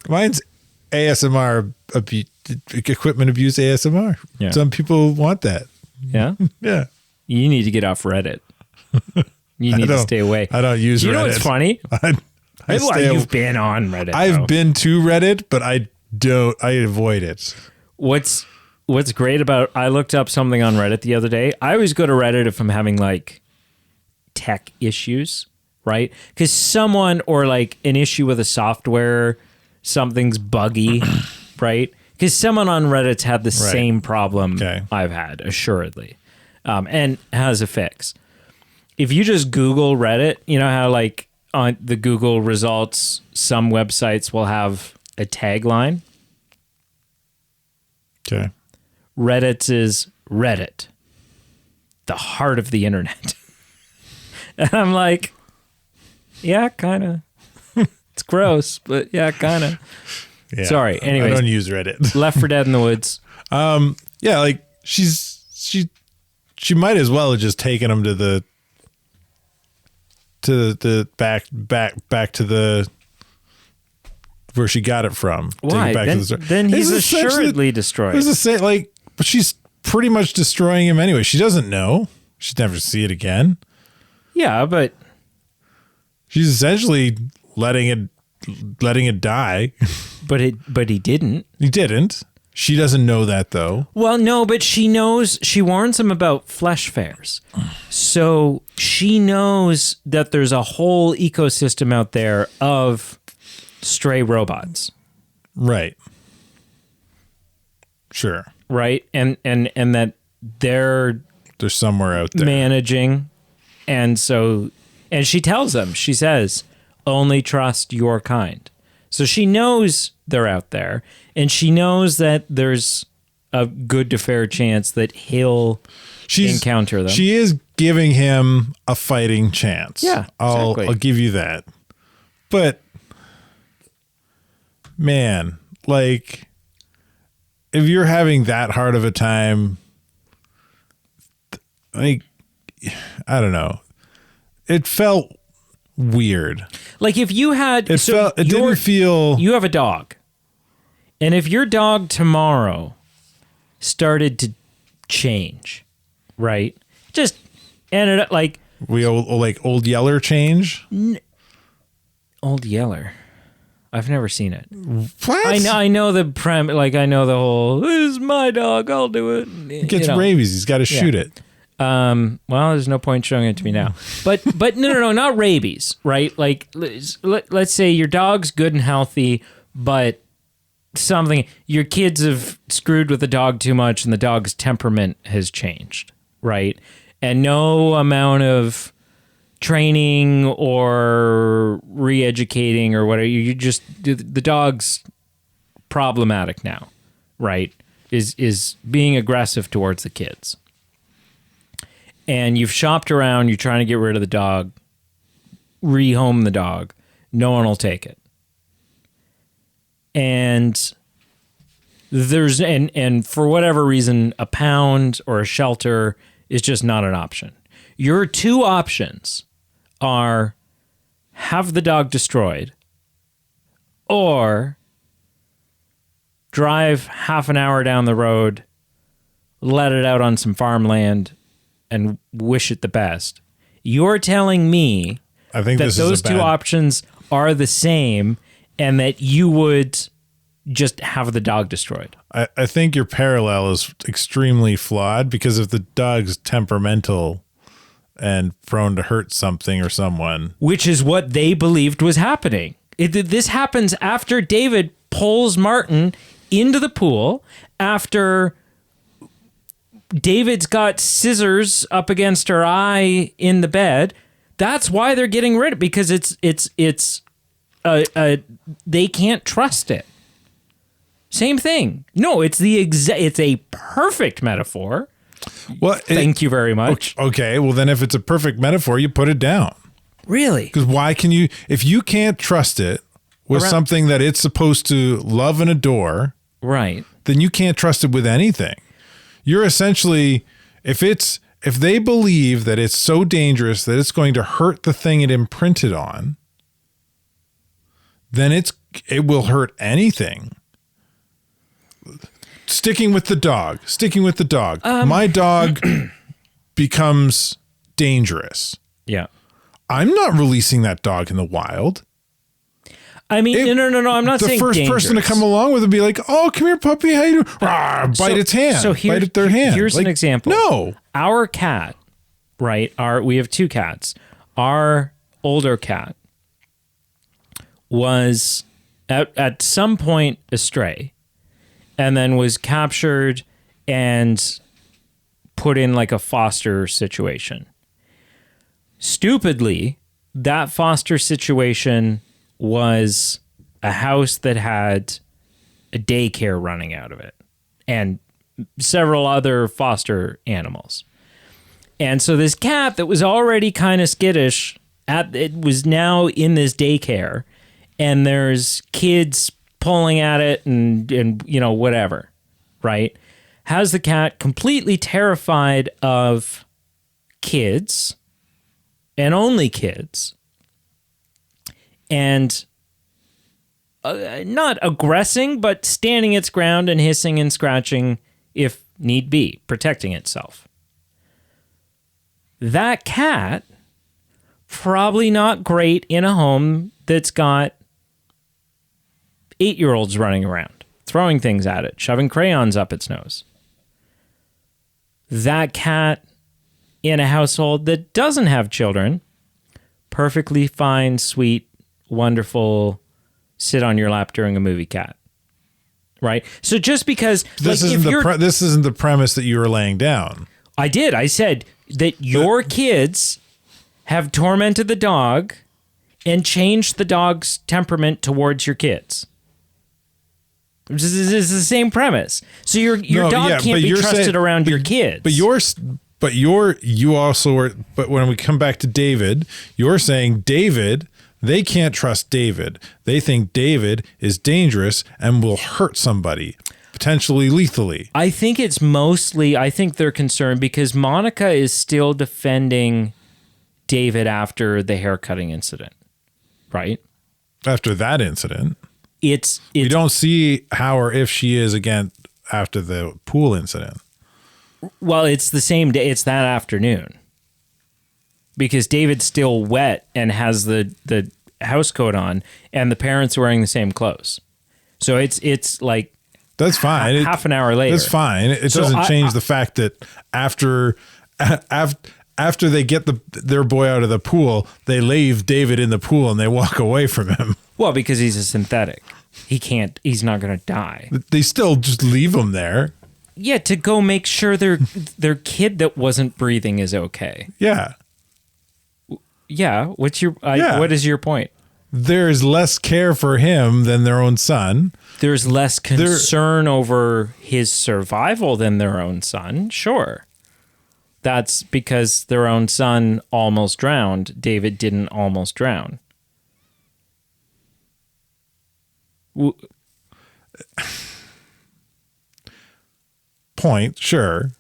Mine's ASMR, equipment abuse ASMR. Yeah. Some people want that. Yeah? Yeah. You need to get off Reddit. You need to stay away. I don't use Reddit. You know what's funny? You've been on Reddit. I've been to Reddit, but I avoid it. What's great about, I looked up something on Reddit the other day. I always go to Reddit if I'm having like tech issues, right? Because someone, or like an issue with a software, something's buggy, right? Because someone on Reddit's had the same problem I've had, assuredly, and has a fix. If you just Google Reddit, you know how like on the Google results, some websites will have a tagline? Okay. Reddit's is Reddit, the heart of the internet. And I'm like, yeah, kind of. It's gross, but yeah, kind of. Yeah. Sorry. Anyways, I don't use Reddit. Left 4 Dead in the Woods. Yeah, like she might as well have just taken him to the back to the where she got it from. Why? Take it back to the store. Then he's assuredly destroyed. But she's pretty much destroying him anyway. She doesn't know. She'd never see it again. Yeah, but she's essentially letting it die. But he didn't. He didn't. She doesn't know that though. Well, no, but she knows. She warns him about flesh fairs, so she knows that there's a whole ecosystem out there of stray robots. Right. Sure. right? And that they're somewhere out there managing. And she tells them, she says, only trust your kind. So she knows they're out there, and she knows that there's a good to fair chance that he'll encounter them. She is giving him a fighting chance. Yeah, exactly. I'll give you that. But man, like, if you're having that hard of a time, like, I don't know. It felt weird. Like if you had, it didn't feel. You have a dog, and if your dog tomorrow started to change, right? Just ended up like Old Yeller change. Old Yeller. I've never seen it. What? I know the like I know the whole. This is my dog. I'll do it. He gets rabies. He's got to shoot it. Well, there's no point showing it to me now. But no, not rabies, right? Like let's say your dog's good and healthy, but your kids have screwed with the dog too much, and the dog's temperament has changed, right? And no amount of training or re-educating or whatever, the dog's problematic now, right? Is being aggressive towards the kids. And you've shopped around, you're trying to get rid of the dog, rehome the dog. No one will take it. And there's and for whatever reason, a pound or a shelter is just not an option. Your two options are have the dog destroyed or drive half an hour down the road, let it out on some farmland, and wish it the best. You're telling me I think that those two options are the same and that you would just have the dog destroyed. I think your parallel is extremely flawed, because if the dog's temperamental and prone to hurt something or someone. Which is what they believed was happening. This happens after David pulls Martin into the pool, after David's got scissors up against her eye in the bed. That's why they're getting rid of it, because they can't trust it. Same thing. No, it's it's a perfect metaphor. Well, thank you very much. Okay, well then if it's a perfect metaphor, you put it down. Really? Because why can you, if you can't trust it with something that it's supposed to love and adore, right? Then you can't trust it with anything. You're essentially, if they believe that it's so dangerous that it's going to hurt the thing it imprinted on, then it will hurt anything. Sticking with the dog. My dog becomes dangerous. Yeah. I'm not releasing that dog in the wild. I mean, no. I'm not saying the first dangerous. person to come along with it and be like, "Oh, come here, puppy. How you doing?" Bite its hand. Bite their hand. Here's an example. No, our cat, right? We have two cats. Our older cat was at some point astray, and then was captured and put in like a foster situation. Stupidly, that foster situation was a house that had a daycare running out of it and several other foster animals. And so this cat that was already kind of skittish, it was now in this daycare, and there's kids pulling at it and whatever, right? Has the cat completely terrified of kids and only kids, and not aggressing, but standing its ground and hissing and scratching if need be, protecting itself. That cat, probably not great in a home that's got 8-year-olds running around, throwing things at it, shoving crayons up its nose. That cat in a household that doesn't have children, perfectly fine, sweet, wonderful, sit on your lap during a movie cat. right? So just because This isn't the premise that you were laying down. I did. I said that your kids have tormented the dog and changed the dog's temperament towards your kids. This is the same premise. So your dog can't be trusted around your kids. But when we come back to David, you're saying David, they can't trust David. They think David is dangerous and will hurt somebody, potentially lethally. I think they're concerned because Monica is still defending David after the haircutting incident, right? After that incident. We don't see how or if she is again after the pool incident. Well, it's the same day. It's that afternoon because David's still wet and has the house coat on, and the parents are wearing the same clothes. So it's like that's fine. Half an hour later, that's fine. It doesn't change the fact that after they get their boy out of the pool, they leave David in the pool and they walk away from him. Well, because he's a synthetic. He's not going to die. They still just leave him there. Yeah, to go make sure their kid that wasn't breathing is okay. Yeah. Yeah. What is your point? There's less care for him than their own son. There's less concern over his survival than their own son. Sure. That's because their own son almost drowned. David didn't almost drown. Point, sure.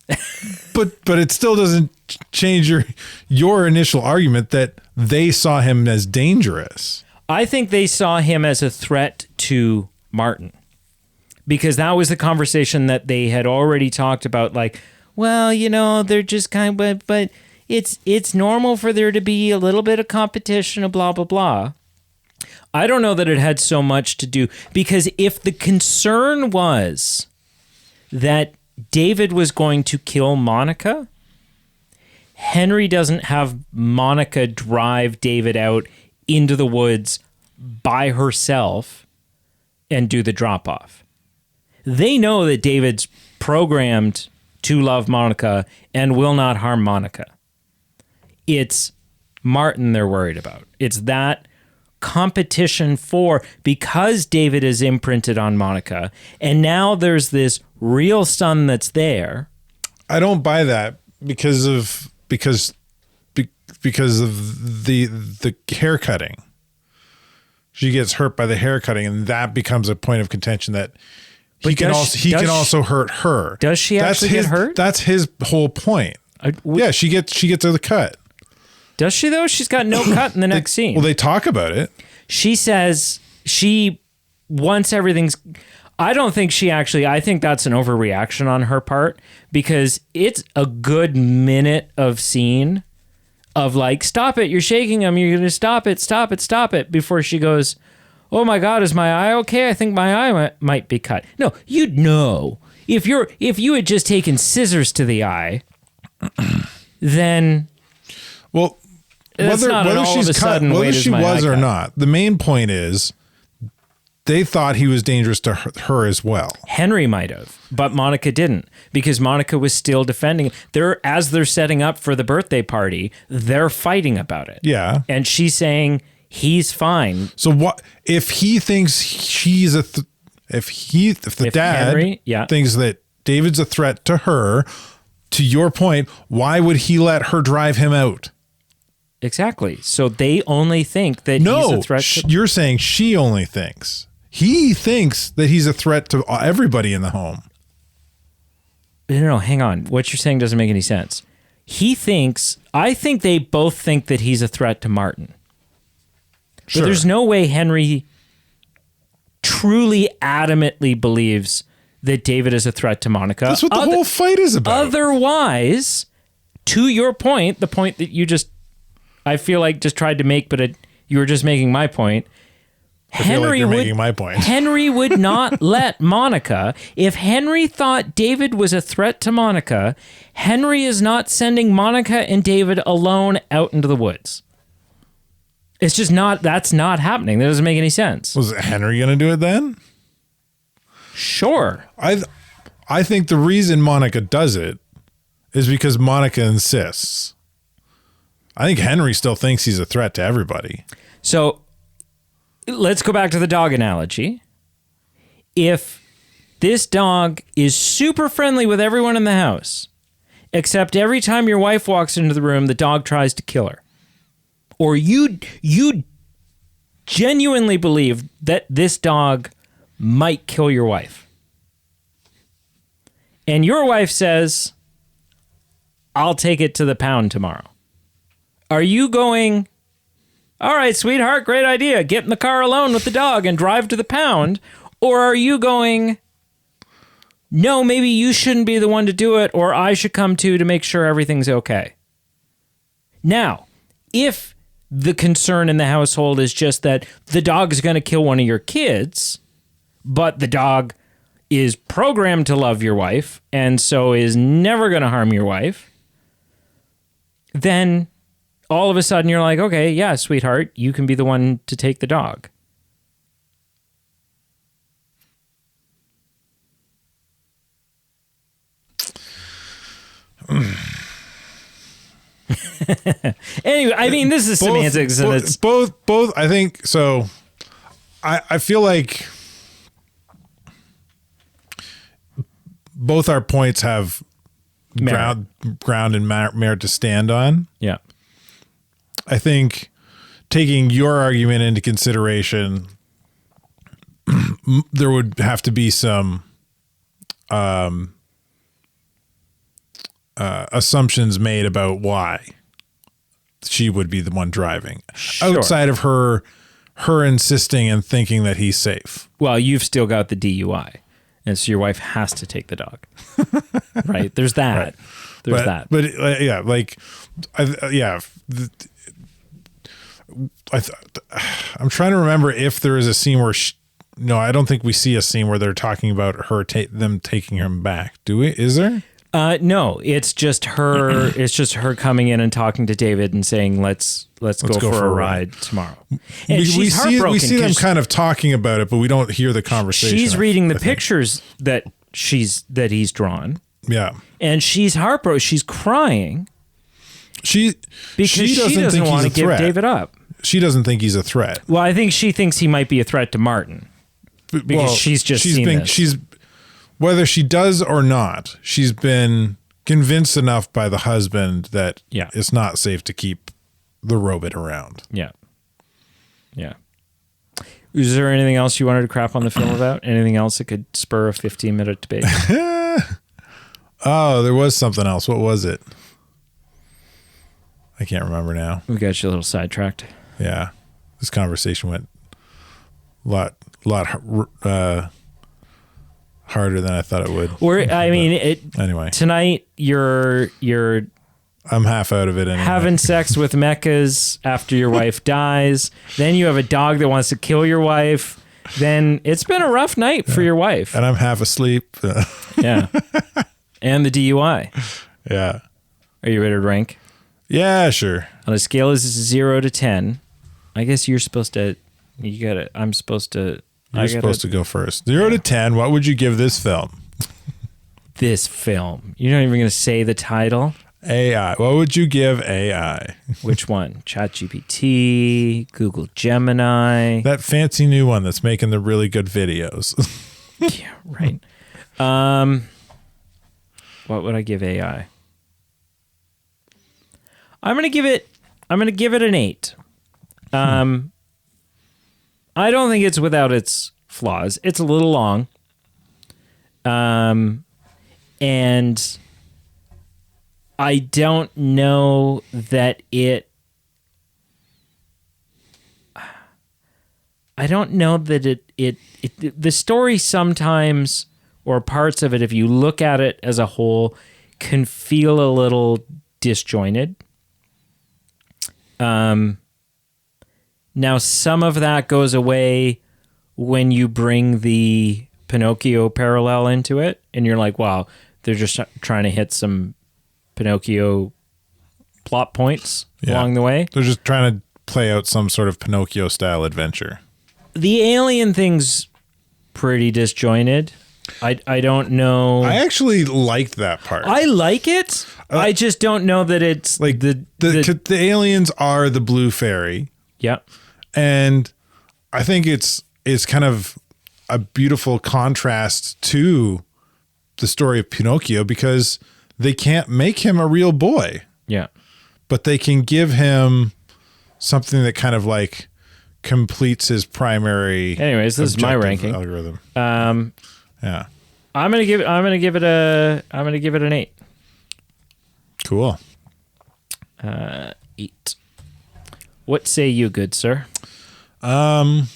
but it still doesn't change your initial argument that they saw him as dangerous. I think they saw him as a threat to Martin because that was the conversation that they had already talked about. Like, well, they're just kind of, but it's normal for there to be a little bit of competition and blah, blah, blah. I don't know that it had so much to do because if the concern was that David was going to kill Monica, Henry doesn't have Monica drive David out into the woods by herself and do the drop off. They know that David's programmed to love Monica and will not harm Monica. It's Martin they're worried about. It's that competition because David is imprinted on Monica and now there's this real son that's there. I don't buy that because of the hair cutting. She gets hurt by the hair cutting and that becomes a point of contention that he can also hurt her. Does she actually get hurt? That's his whole point. She gets the cut. Does she though? She's got no cut in the next scene. Well, they talk about it. She says she wants everything's. I don't think she actually. I think that's an overreaction on her part because it's a good minute of scene of like, stop it, you're shaking him, you're gonna stop it before she goes, oh my God, is my eye okay? I think my eye might be cut. No, you'd know if you had just taken scissors to the eye, then well. Whether she's cut, whether she was or not, the main point is they thought he was dangerous to her as well. Henry might have, but Monica didn't because Monica was still defending. As they're setting up for the birthday party, they're fighting about it. Yeah, and she's saying he's fine. So what if he thinks she's if the dad Henry, thinks that David's a threat to her? To your point, why would he let her drive him out? Exactly. So they only think that he's a threat. You're saying she only thinks. He thinks that he's a threat to everybody in the home. No, hang on. What you're saying doesn't make any sense. I think they both think that he's a threat to Martin. Sure. But there's no way Henry truly adamantly believes that David is a threat to Monica. That's what the whole fight is about. Otherwise, to your point, the point that you just, I feel like just tried to make, but you were just making my point. Henry would not let Monica. If Henry thought David was a threat to Monica, Henry is not sending Monica and David alone out into the woods. It's just not, that's not happening. That doesn't make any sense. Was Henry going to do it then? Sure. I think the reason Monica does it is because Monica insists. I think Henry still thinks he's a threat to everybody. So let's go back to the dog analogy. If this dog is super friendly with everyone in the house, except every time your wife walks into the room, the dog tries to kill her, or you genuinely believe that this dog might kill your wife, and your wife says, I'll take it to the pound tomorrow, are you going, all right, sweetheart, great idea, get in the car alone with the dog and drive to the pound? Or are you going, no, maybe you shouldn't be the one to do it, or I should come to make sure everything's okay? Now, if the concern in the household is just that the dog is going to kill one of your kids, but the dog is programmed to love your wife and so is never going to harm your wife, then all of a sudden you're like, okay, yeah, sweetheart, you can be the one to take the dog. Anyway, I mean, this is semantics, and it's both. I think so. I feel like both our points have ground and merit to stand on. Yeah, I think taking your argument into consideration, there would have to be some assumptions made about why she would be the one driving, outside of her insisting and thinking that he's safe. Well, you've still got the DUI, and so your wife has to take the dog. Right? There's that. Right. There's that. But yeah, like, I'm trying to remember if there is a scene where no, I don't think we see a scene where they're talking about them taking him back. Do we? Is there? No, it's just her. It's just her coming in and talking to David and saying, "Let's go for a ride tomorrow." And she's heartbroken. We see them kind of talking about it, but we don't hear the conversation. She's reading the pictures that he's drawn. Yeah, and she's heartbroken. She's crying. Because she doesn't want to give David up. She doesn't think he's a threat. Well, I think she thinks he might be a threat to Martin because she's seen this. Whether she does or not, she's been convinced enough by the husband that it's not safe to keep the robot around. Yeah. Yeah. Is there anything else you wanted to crap on the film about? Anything else that could spur a 15-minute debate? Oh, there was something else. What was it? I can't remember now. We got you a little sidetracked. Yeah. This conversation went a lot harder than I thought it would. Anyway. Tonight I'm half out of it anyway. Having sex with mechas after your wife dies. Then you have a dog that wants to kill your wife. Then it's been a rough night for your wife. And I'm half asleep. Yeah. And the DUI. Yeah. Are you ready to rank? Yeah, sure. On a scale of 0 to 10, I guess you're supposed to. I'm supposed to. You're supposed to go first. 0 to 10, what would you give this film? This film. You're not even going to say the title? AI. What would you give AI? Which one? ChatGPT, Google Gemini. That fancy new one that's making the really good videos. Yeah, right. What would I give AI? I'm going to give it an 8. I don't think it's without its flaws. It's a little long. And I don't know that it the story sometimes, or parts of it, if you look at it as a whole, can feel a little disjointed. Now, some of that goes away when you bring the Pinocchio parallel into it, and you're like, wow, they're just trying to hit some Pinocchio plot points along the way. They're just trying to play out some sort of Pinocchio-style adventure. The alien thing's pretty disjointed. I don't know. I actually liked that part. I like it. I just don't know that it's like the aliens are the blue fairy. Yep. And I think it's kind of a beautiful contrast to the story of Pinocchio because they can't make him a real boy. Yeah. But they can give him something that kind of like completes his primary. Anyways, this is my ranking algorithm. Yeah. I'm gonna give it an 8. Cool. 8. What say you, good sir? Yeah.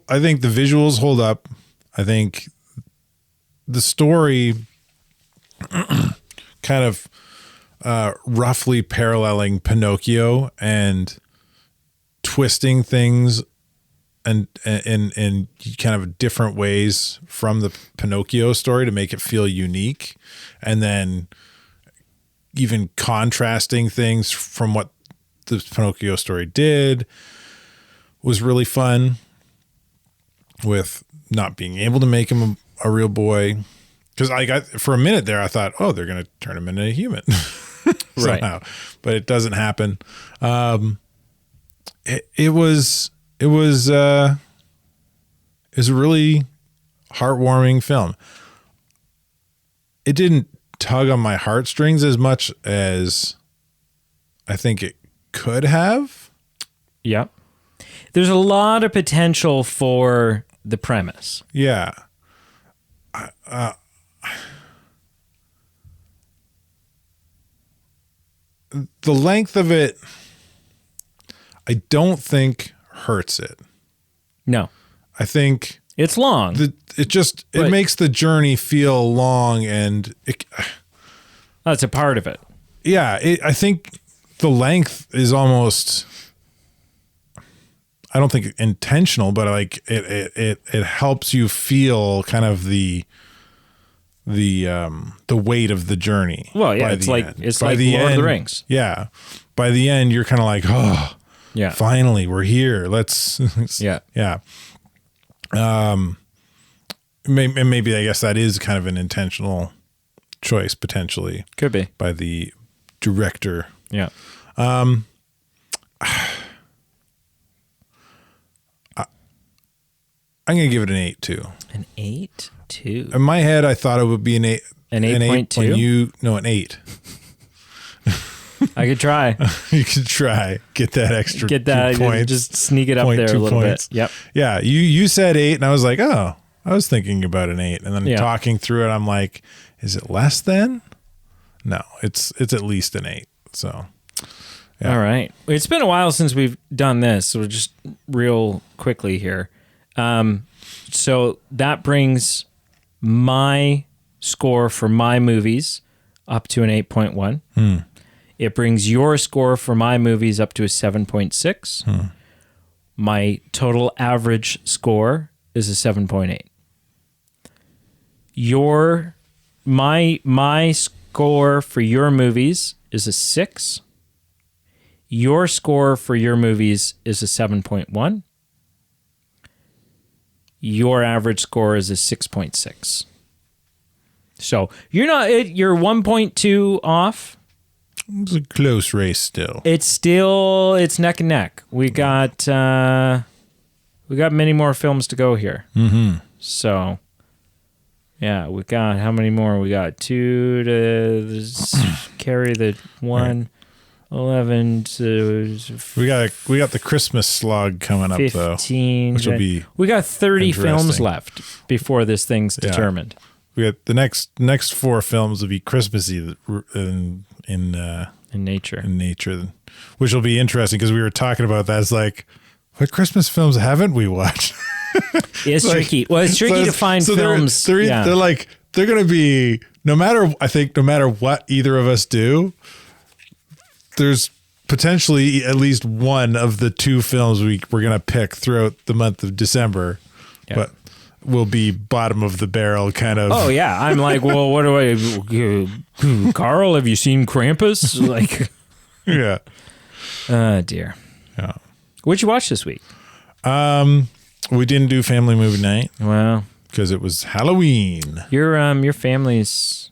I think the visuals hold up. I think the story kind of roughly paralleling Pinocchio and twisting things and in kind of different ways from the Pinocchio story to make it feel unique, and then even contrasting things from what the Pinocchio story did was really fun, with not being able to make him a real boy. Because I got, for a minute there, I thought, oh, they're going to turn him into a human somehow, right. But it doesn't happen. It was a really heartwarming film. It didn't tug on my heartstrings as much as I think it could have. Yep. There's a lot of potential for the premise. Yeah. The length of it, I don't think hurts it. No. I think it's long. It makes the journey feel long, and that's a part of it. Yeah. I think the length is almost, I don't think intentional, but like it helps you feel kind of the weight of the journey. Well, yeah, it's like Lord of the Rings. Yeah. By the end, you're kind of like, oh, yeah, finally we're here. Let's yeah. Yeah. Maybe I guess that is kind of an intentional choice, potentially. Could be. By the director. Yeah. I'm going to give it an 8 too. An 8 too. In my head, I thought it would be an 8. An 8.2? An 8. I could try. You could try. Get that extra. Get that. 2 points. Just sneak it up there a little bit. Yep. Yeah. You said 8, and I was like, oh, I was thinking about an 8, and then talking through it, I'm like, is it less than? No, it's at least an 8. So. Yeah. All right. It's been a while since we've done this, so just real quickly here. So that brings my score for my movies up to an 8.1. It brings your score for my movies up to a 7.6. My total average score is a 7.8. My score for your movies is a 6. Your score for your movies is a 7.1. Your average score is a 6.6. So you're 1.2 off. It's a close race still. It's neck and neck. We got many more films to go here. Mm-hmm. So yeah, we got, how many more? We got 2 to carry the 1. Right. 11 to we got the Christmas slog coming 15, up though, which will be we got 30 films left before this thing's determined. We got the next 4 films will be Christmassy in nature, which will be interesting because we were talking about that. It's like, what Christmas films haven't we watched? It's like, tricky. Well, it's tricky to find films. They're like, they're going to be, no matter what either of us do, there's potentially at least one of the 2 films we're going to pick throughout the month of December. Yeah. will be bottom of the barrel kind of. Oh yeah, I'm like, well, what do I? Carl, have you seen Krampus? Like, yeah. Dear. Yeah. What'd you watch this week? We didn't do family movie night. Well, because it was Halloween. Your family's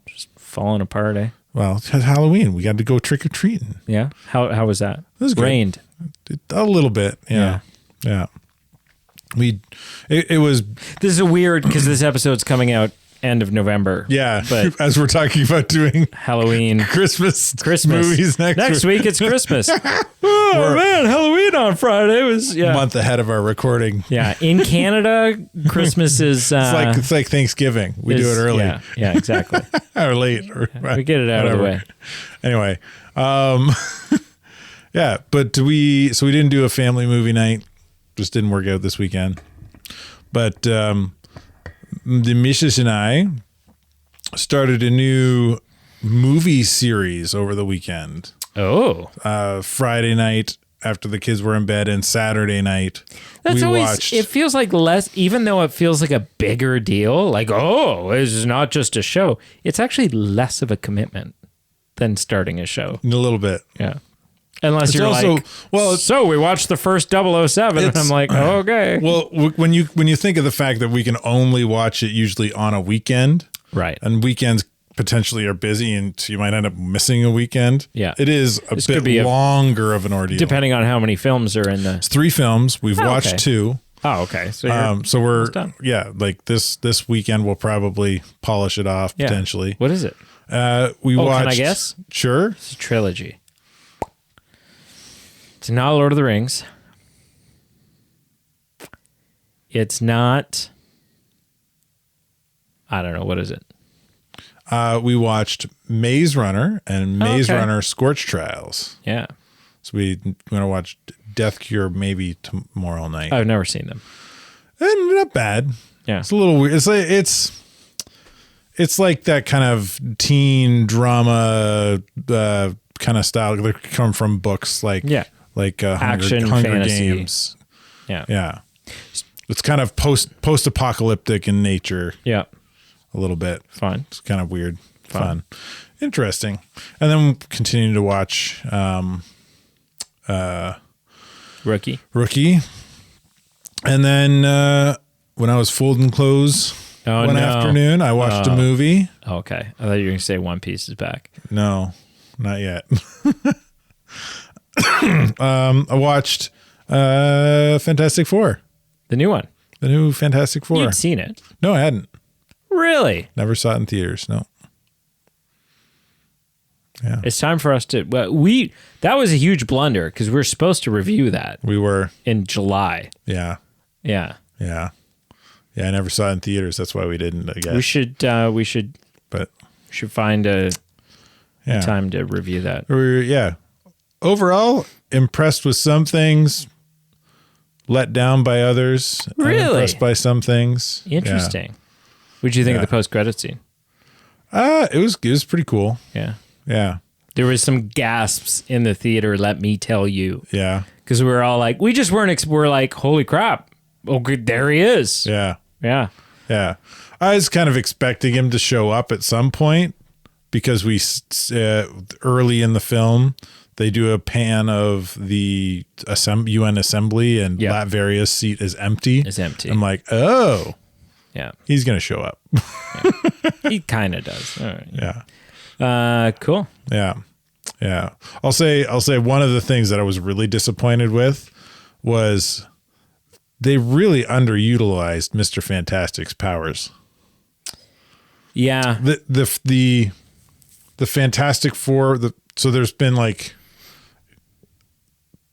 just falling apart, eh? Well, it's Halloween. We got to go trick or treating. Yeah. How was that? It was good. Rained. A little bit. Yeah. It was. This is a weird because this episode's coming out end of November. Yeah. But as we're talking about doing Halloween, Christmas movies next week. It's Christmas. Oh man, Halloween on Friday was a month ahead of our recording. Yeah. In Canada, Christmas is it's like Thanksgiving. We do it early. Yeah, exactly. Or late. Or we get it out of the way. Anyway, yeah, but we didn't do a family movie night. Just didn't work out this weekend. But the missus and I started a new movie series over the weekend. Oh. Friday night after the kids were in bed and Saturday night we watched. It feels like less, even though it feels like a bigger deal, like, oh, it's not just a show. It's actually less of a commitment than starting a show. A little bit. Yeah. Unless It's you're also, like, well, so we watched the first 007 and I'm like, oh, okay. Well, when you think of the fact that we can only watch it usually on a weekend, right? And weekends potentially are busy, and so you might end up missing a weekend. Yeah, it is a bit longer of an ordeal, depending on how many films are in the. It's 3 films. We've watched 2. Oh, okay. So so we're done. Yeah, like this weekend we'll probably polish it off potentially. What is it? We watched. Can I guess? Sure. It's a trilogy. It's not Lord of the Rings. It's not. I don't know. What is it? We watched Maze Runner and Maze Runner Scorch Trials. Yeah. So we're going to watch Death Cure maybe tomorrow night. I've never seen them. And not bad. Yeah. It's a little weird. It's like that kind of teen drama kind of style. They come from books like action, Hunger fantasy. Games. Yeah. Yeah. It's kind of post-apocalyptic in nature. Yeah. A little bit. Fun. It's kind of weird. Fun. Interesting. And then continuing to watch Rookie. And then when I was folding clothes afternoon, I watched a movie. Okay. I thought you were going to say One Piece is back. No, not yet. I watched Fantastic Four. The new one. The new Fantastic Four. You'd seen it. No, I hadn't. Really? Never saw it in theaters. No. Yeah. It's time for us to. That was a huge blunder because we were supposed to review that. We were in July. Yeah. Yeah. Yeah. Yeah. I never saw it in theaters. That's why we didn't. I guess we should find a time to review that. Overall, impressed with some things. Let down by others. Really? Impressed by some things. Interesting. What did you think of the post-credit scene? It was pretty cool. Yeah. Yeah. There was some gasps in the theater, let me tell you. Yeah. Because we were all like, we're like, holy crap. Okay, there he is. Yeah. Yeah. Yeah. I was kind of expecting him to show up at some point because we early in the film, they do a pan of the UN assembly and Latveria's seat is empty. It's empty. I'm like, oh. Yeah. He's going to show up. Yeah. He kind of does. All right. Yeah. Cool. Yeah. Yeah. I'll say one of the things that I was really disappointed with was they really underutilized Mr. Fantastic's powers. Yeah. The Fantastic Four, so there's been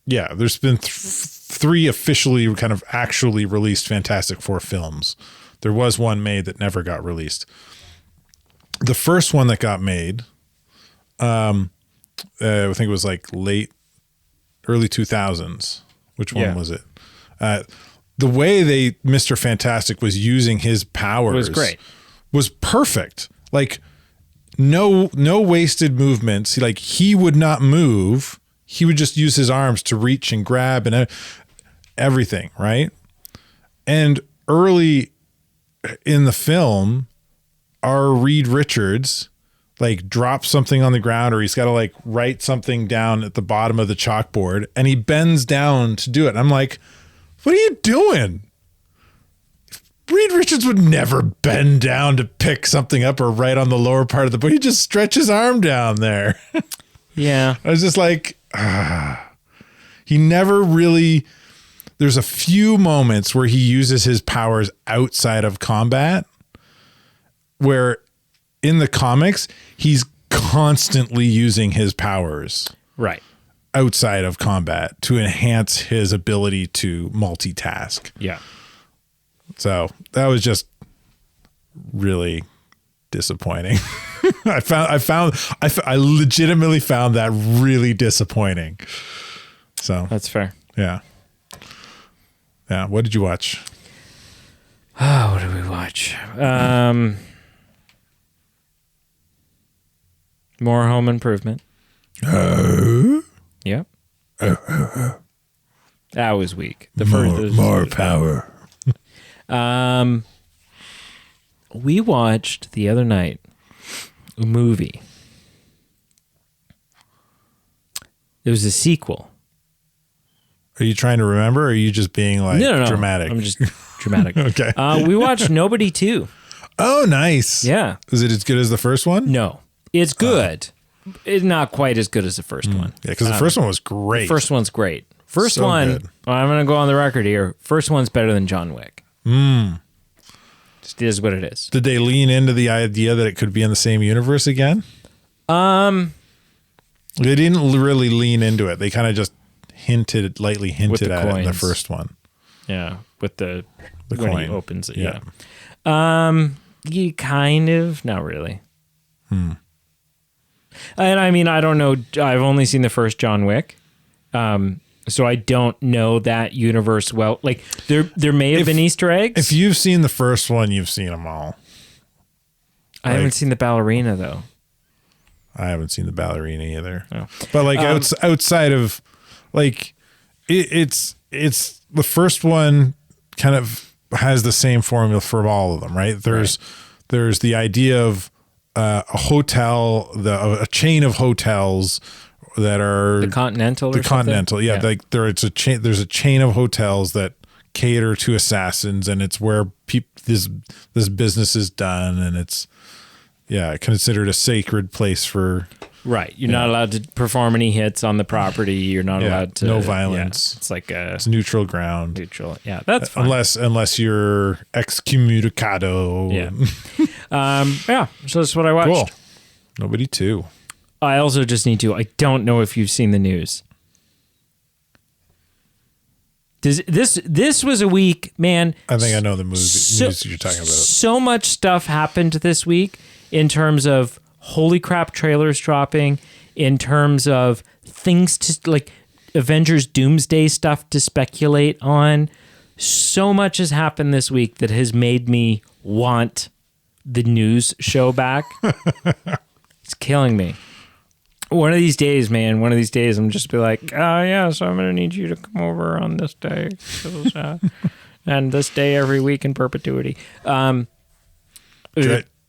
there's been 3 officially kind of actually released Fantastic Four films. There was one made that never got released. The first one that got made, I think it was like early 2000s. Which one was it? The way Mr. Fantastic was using his powers was great. Was perfect. Like no wasted movements. He would not move. He would just use his arms to reach and grab and everything, right? And early in the film, our Reed Richards like drops something on the ground, or he's got to like write something down at the bottom of the chalkboard, and he bends down to do it. I'm like, what are you doing? Reed Richards would never bend down to pick something up or write on the lower part of the board. He just stretches his arm down there. Yeah. I was just like, he never really, there's a few moments where he uses his powers outside of combat, where in the comics, he's constantly using his powers Right. outside of combat to enhance his ability to multitask. Yeah. So that was just really disappointing. I legitimately found that really disappointing. So That's fair. yeah. Yeah. What did you watch? Oh, what did we watch? More Home Improvement. Yep. That was weak. The first More power. We watched the other night a movie. It was a sequel. Are you trying to remember, or are you just being like No. dramatic? I'm just dramatic. Okay. We watched Nobody 2. Oh, nice. Yeah. Is it as good as the first one? No. It's good. It's not quite as good as the first one. Yeah, because the first one was great. The first one's great. First So one, good. well, I'm going to go on the record here. First one's better than John Wick. Just is what it is. Did they lean into the idea that it could be in the same universe again? They didn't really lean into it. They kind of just lightly hinted at it in the first one. Yeah, with the The when he coin. opens it. Yeah. Yeah. You kind of, not really. And I mean, I don't know. I've only seen the first John Wick. So I don't know that universe well. Like there may have been Easter eggs. If you've seen the first one, you've seen them all. I haven't seen the ballerina though. I haven't seen the ballerina either. Oh. But like outside of like it's the first one kind of has the same formula for all of them, right? There's the idea of a hotel, a chain of hotels that are The Continental. the Continental, yeah. Like there's a chain of hotels that cater to assassins, and it's where this business is done, and it's considered a sacred place for. Right. You're not allowed to perform any hits on the property. You're not allowed to. No violence. Yeah, it's like It's neutral ground. neutral. Yeah, that's fine. Unless you're excommunicado. Yeah. So that's what I watched. Cool. Nobody too. I also just need to. I don't know if you've seen the news. This was a week, man. I think I know the news you're talking about. So much stuff happened this week in terms of holy crap trailers dropping, in terms of things to like Avengers Doomsday stuff to speculate on. So much has happened this week that has made me want the news show back. It's killing me. One of these days, man, I'm just be like, oh, yeah, so I'm going to need you to come over on this day. And this day every week in perpetuity.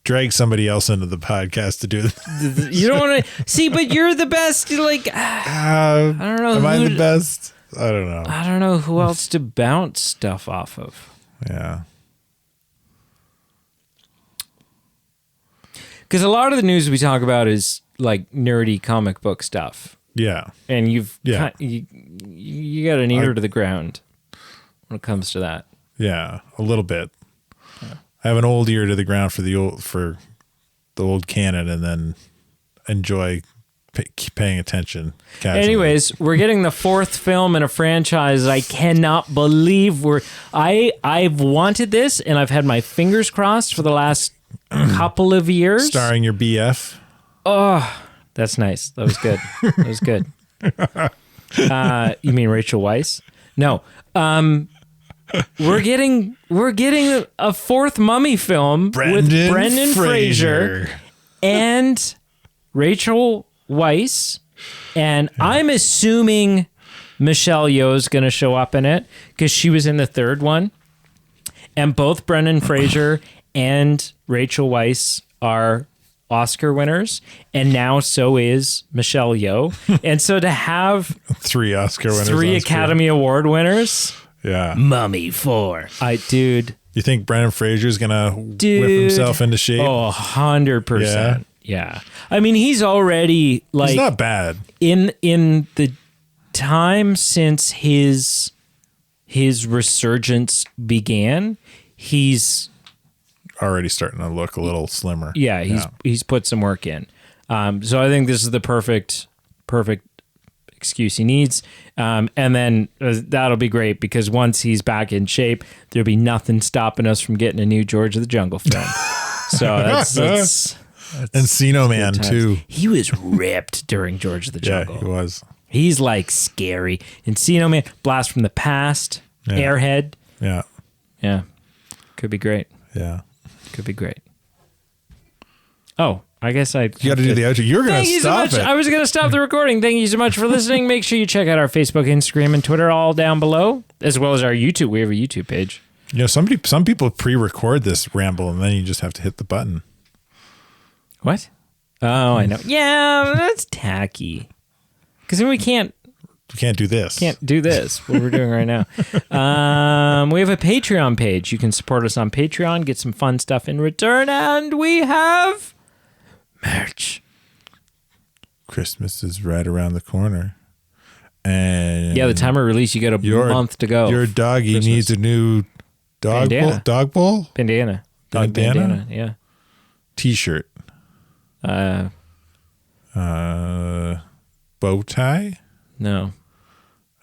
Drag somebody else into the podcast to do this. You don't want to... See, but you're the best. Like, I don't know. Am I the best? I don't know. I don't know who else to bounce stuff off of. Yeah. Because a lot of the news we talk about is like nerdy comic book stuff. Yeah. And you got an ear to the ground when it comes to that. Yeah, a little bit. Yeah. I have an old ear to the ground for the old canon, and then enjoy paying attention casually. Anyways, we're getting the fourth film in a franchise I cannot believe I've wanted this, and I've had my fingers crossed for the last couple of years. Starring your BF. Oh, that's nice. That was good. That was good. You mean Rachel Weisz? No. We're getting a fourth Mummy film with Brendan Fraser and Rachel Weisz, and I'm assuming Michelle Yeoh's going to show up in it because she was in the third one. And both Brendan Fraser and Rachel Weisz are Oscar winners, and now so is Michelle Yeoh. And so to have 3 Oscar winners, 3 Academy Award winners, yeah, Mummy 4. Dude. You think Brendan Fraser's gonna whip himself into shape? Oh, 100%. Yeah. I mean, he's already like, he's not bad in the time since his resurgence began. He's already starting to look a little slimmer. Yeah, he's put some work in. So I think this is the perfect excuse he needs. And then that'll be great because once he's back in shape, there'll be nothing stopping us from getting a new George of the Jungle film. So that's Encino Man too. He was ripped during George of the Jungle. Yeah, he was. He's like scary. Encino Man, Blast from the Past, Airhead. Yeah. Yeah. Could be great. Yeah. Could be great. Oh, I guess you got to do the outro. You're going to stop it. I was going to stop the recording. Thank you so much for listening. Make sure you check out our Facebook, Instagram, and Twitter all down below, as well as our YouTube. We have a YouTube page. You know, some people pre-record this ramble, and then you just have to hit the button. What? Oh, I know. Yeah, that's tacky. Because then we can't do this. Can't do this, what we're doing right now. We have a Patreon page. You can support us on Patreon, get some fun stuff in return, and we have merch. Christmas is right around the corner. And yeah, the time of release, you got a month to go. Your doggy Christmas. Needs a new dog bowl? Bandana. Dog bandana, yeah. T-shirt. Bow tie? No.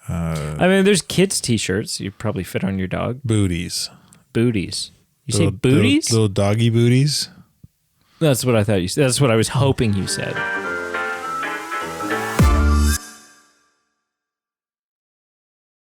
I mean, there's kids' T-shirts. You probably fit on your dog. Booties. You say booties? Little doggy booties. That's what I thought you said. That's what I was hoping you said.